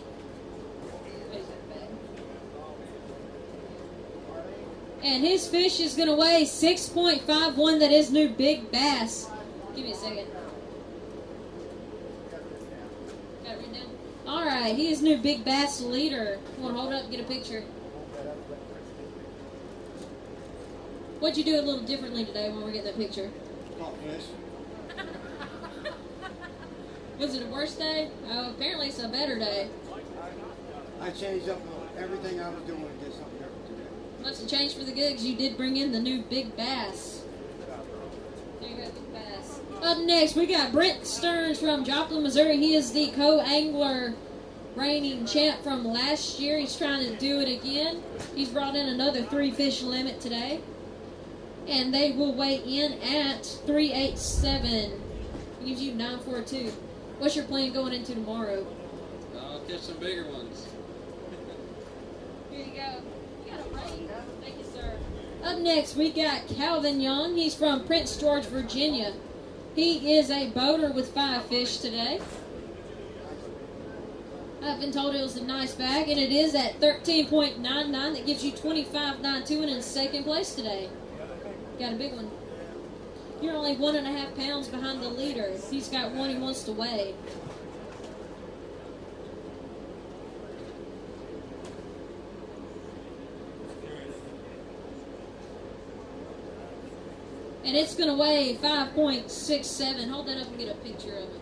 And his fish is going to weigh 6.51. That is new big bass. Give me a second. Got it written down? All right, he is new big bass leader. You want to hold up and get a picture? What'd you do a little differently today when we get that picture? Caught fish. Was it a worse day? Oh, apparently it's a better day. I changed up everything I was doing and did something different today. Must have changed for the good because you did bring in the new big bass. There you go, big bass. Up next, we got Brent Stearns from Joplin, Missouri. He is the co-angler reigning champ from last year. He's trying to do it again. He's brought in another 3 fish limit today. And they will weigh in at 387. It gives you 942. What's your plan going into tomorrow? I'll catch some bigger ones. Here you go. You got a ring. Thank you, sir. Up next, we got Calvin Young. He's from Prince George, Virginia. He is a boater with 5 fish today. I've been told it was a nice bag, and it is at 13.99. That gives you 25.92 and in second place today. Got a big one. You're only 1.5 pounds behind the leader. He's got one he wants to weigh. And it's going to weigh 5.67. Hold that up and get a picture of it.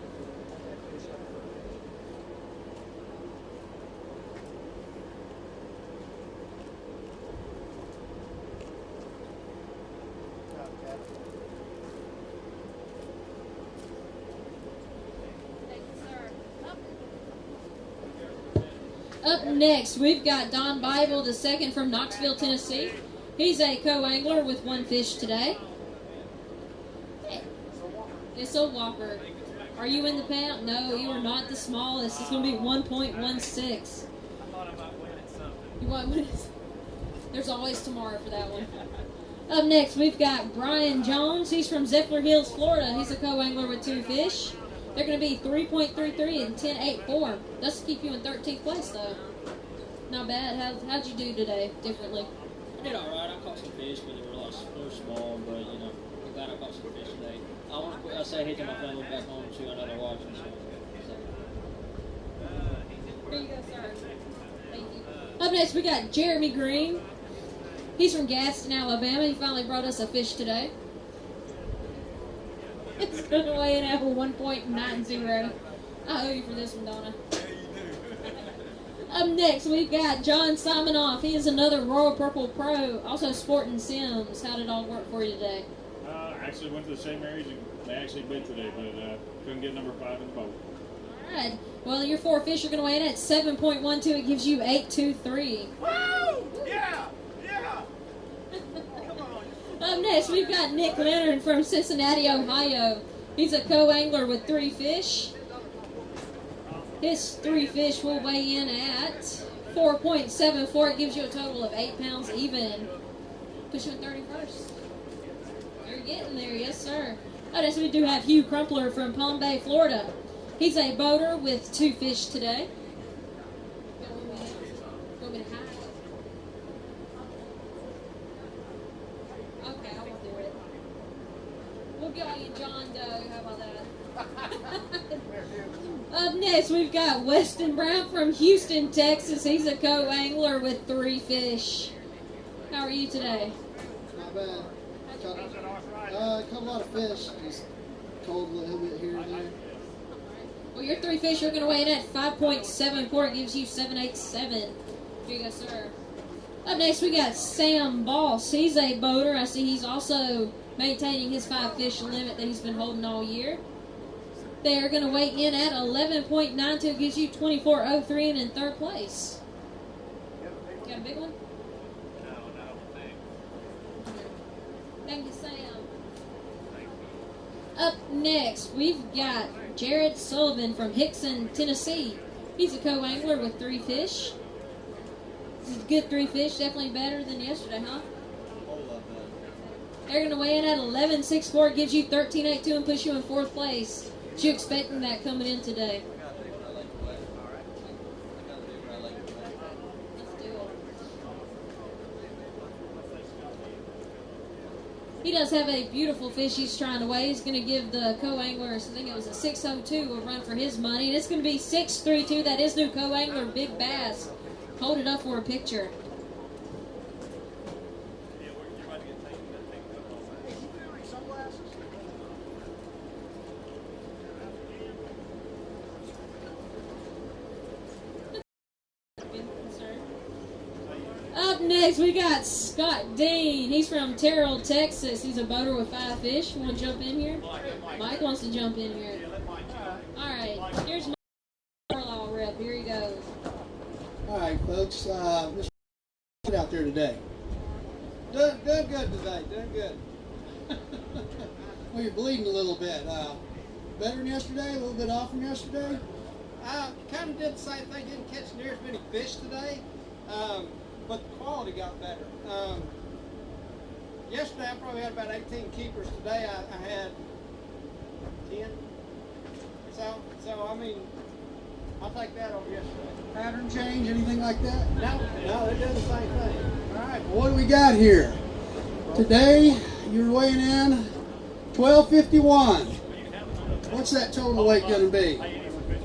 Up next, we've got Don Bible II from Knoxville, Tennessee. He's a co-angler with 1 fish today. It's a whopper. Are you in the pound? No, you are not the smallest. It's going to be 1.16. I thought I might win at something. You want to win it? There's always tomorrow for that one. Up next, we've got Brian Jones. He's from Zephyr Hills, Florida. He's a co-angler with 2 fish. They're going to be 3.33 and 10.84. That's to keep you in 13th place, though. Not bad. How'd you do today differently? I did all right. I caught some fish, but they were small. But you know, I'm glad I caught some fish today. I want to quit. I say hey to my family back home too. I know they're watching. So. Here you go, sir. Thank you. Up next, we got Jeremy Green. He's from Gaston, Alabama. He finally brought us a fish today. It's going to weigh in at 1.90. I owe you for this one, Donna. Up next, we've got John Simonoff. He is another Royal Purple Pro, also sporting Sims. How did it all work for you today? Actually went to the same areas and they actually bid today, but couldn't get number 5 in the boat. All right. Well, your 4 fish are going to weigh in at 7.12. It gives you 823. Woo! Yeah! Yeah! Up next, we've got Nick Leonard from Cincinnati, Ohio. He's a co-angler with 3 fish. His 3 fish will weigh in at 4.74. It gives you a total of 8 pounds even. Puts you in 31st. You're getting there, yes, sir. Oh, next we do have Hugh Crumpler from Palm Bay, Florida. He's a boater with 2 fish today. Want me to hide? Okay, I won't do it. We'll get you John Doe. How about that? Up next, we've got Weston Brown from Houston, Texas. He's a co-angler with 3 fish. How are you today? Not bad. Caught a lot of fish. Just cold a little bit here and there. Well, your 3 fish are going to weigh in at 5.74. It gives you 787. Here you go, sir. Up next, we got Sam Boss. He's a boater. I see he's also maintaining his 5 fish limit that he's been holding all year. They are going to weigh in at 11.92. It gives you 24.03 and in 3rd place. Got a big one? No, thanks. Thank you, Sam. Up next, we've got Jared Sullivan from Hickson, Tennessee. He's a co-angler with 3 fish. This is a good 3 fish, definitely better than yesterday, huh? They're going to weigh in at 11.64. Gives you 13.82 and puts you in 4th place. Was you expecting that coming in today? He does have a beautiful fish he's trying to weigh. He's going to give the co-anglers, I think it was a 602, a run for his money. And it's going to be 632. That is new co-angler, Big Bass. Hold it up for a picture. Up next, we got Scott Dean. He's from Terrell, Texas. He's a boater with 5 fish. Want to jump in here? Mike wants to jump in here. All right, here's my Carlisle rep. Here he goes. All right, folks. Mr. out there today. Doing good today. Doing good. Well, you're bleeding a little bit. Better than yesterday? A little bit off from yesterday? Kind of did the same thing. Didn't catch near as many fish today, but the quality got better. Yesterday I probably had about 18 keepers. Today I had 10. So I mean, I'll take that over yesterday. Pattern change, anything like that? No, they're doing the same thing. All right, well, what do we got here? Today, you're weighing in 1251. What's that total weight going to be?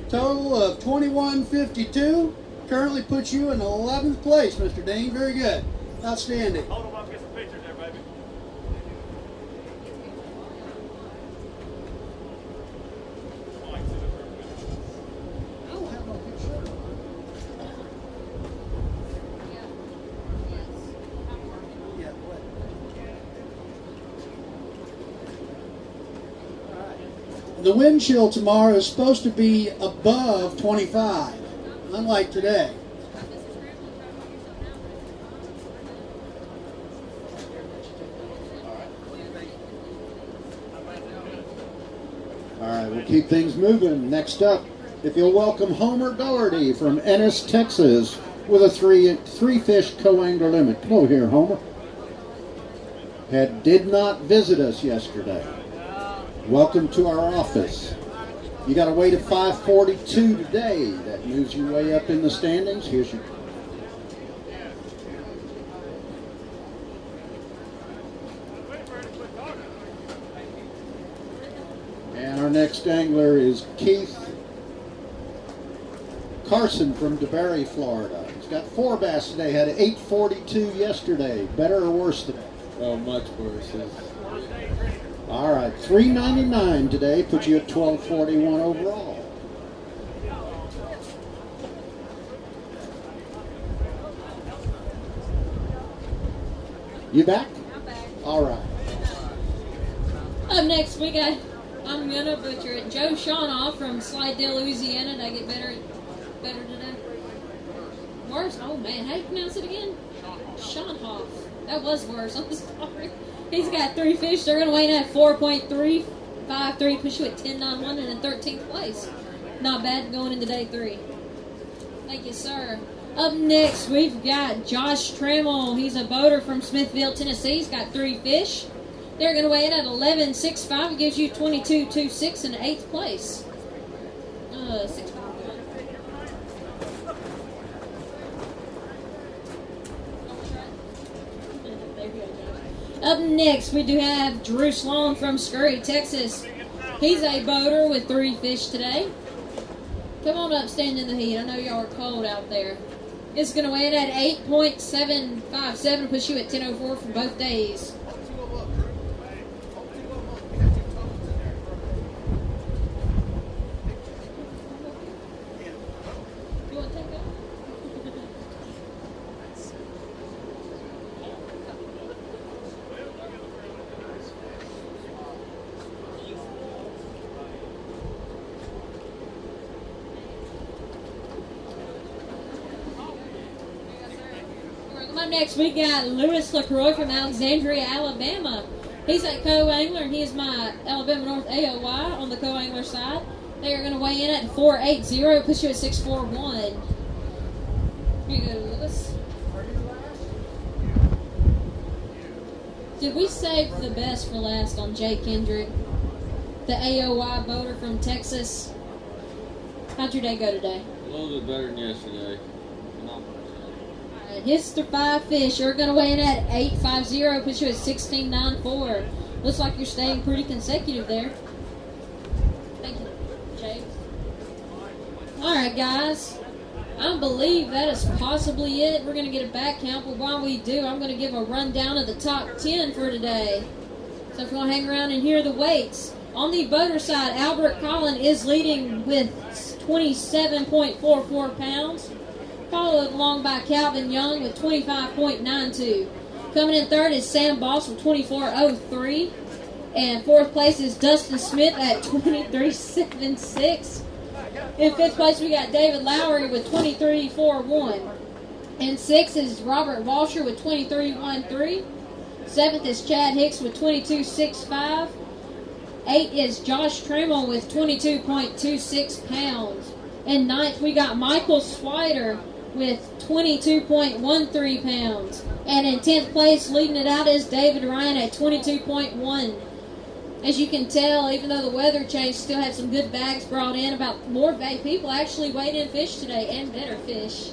Total of 2152. Currently puts you in 11th place, Mr. Dean. Very good. Outstanding. Hold on, I'll get some pictures there, baby. I don't have no picture. Yeah, what? All right. The wind chill tomorrow is supposed to be above 25, unlike today. All right, we'll keep things moving. Next up, if you'll welcome Homer Doherty from Ennis, Texas, with a three fish co-angler limit. Come over here, Homer. Did not visit us yesterday. Welcome to our office. You got a weight of 542 today. That moves you way up in the standings. Here's your. And our next angler is Keith Carson from DeBary, Florida. He's got 4 bass today. Had an 842 yesterday. Better or worse than that? Oh, much worse. All right, $3.99 today puts you at $12.41 overall. You back? I'm back. All right. Up next, we got, I'm going to butcher it, Joe Shawnoff from Slidell, Louisiana. Did I get better today? Worse? Oh, man. How do you pronounce it again? Shawnoff. That was worse. I'm sorry. He's got 3 fish. They're going to weigh in at 4.353. Push you at 10.91 and in 13th place. Not bad going into day 3. Thank you, sir. Up next, we've got Josh Trammell. He's a boater from Smithville, Tennessee. He's got 3 fish. They're going to weigh in at 11.65. It gives you 22.26 in 8th place. 6.5. Up next, we do have Drew Sloan from Scurry, Texas. He's a boater with 3 fish today. Come on up, stand in the heat. I know y'all are cold out there. It's going to weigh in at 8.757, push you at 10.04 for both days. You want to take it? Up next, we got Lewis LaCroix from Alexandria, Alabama. He's a co-angler, and he is my Alabama North AOY on the co-angler side. They are going to weigh in at 4.80, push you at 6.41. Here you go, Lewis. Did we save the best for last on Jay Kendrick? the AOY boater from Texas. How'd your day go today? A little bit better than yesterday. His 5 fish are going to weigh in at 850, puts you at 16.94. Looks like you're staying pretty consecutive there. Thank you, Chase. All right, guys. I believe that is possibly it. We're going to get a back count, but while we do, I'm going to give a rundown of the top 10 for today. So if you want to hang around and hear the weights. On the boater side, Albert Collin is leading with 27.44 pounds. Followed along by Calvin Young with 25.92. Coming in third is Sam Boss with 24.03. And fourth place is Dustin Smith at 23.76. In fifth place, we got David Lowry with 23.41. In sixth is Robert Walsher with 23.13. Seventh is Chad Hicks with 22.65. Eighth is Josh Trammell with 22.26 pounds. In ninth, we got Michael Swider with 22.13 pounds. And in 10th place, leading it out, is David Ryan at 22.1. As you can tell, even though the weather changed, still had some good bags brought in. About more people actually weighed in fish today, and better fish.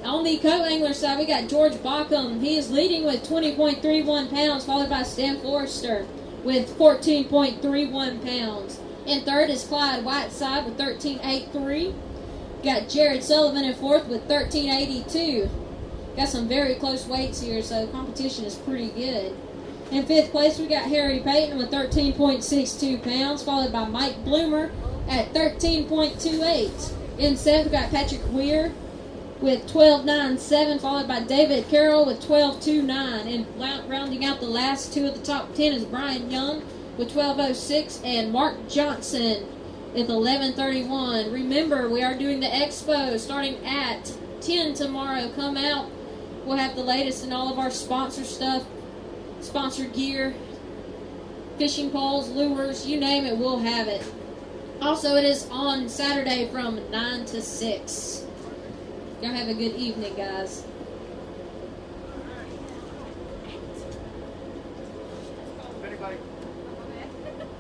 On the co-angler side, we got George Bockham. He is leading with 20.31 pounds, followed by Stan Forrester with 14.31 pounds. In third is Clyde Whiteside with 13.83. Got Jared Sullivan in fourth with 13.82. Got some very close weights here, so competition is pretty good. In fifth place, we got Harry Payton with 13.62 pounds, followed by Mike Bloomer at 13.28. In seventh, we got Patrick Weir with 12.97, followed by David Carroll with 12.29. And rounding out the last two of the top 10 is Brian Young with 12.06 and Mark Johnson with 11.31. Remember, we are doing the expo starting at 10 tomorrow. Come out. We'll have the latest in all of our sponsor stuff, sponsored gear, fishing poles, lures, you name it, we'll have it. Also, it is on Saturday from 9 to 6. Y'all have a good evening, guys.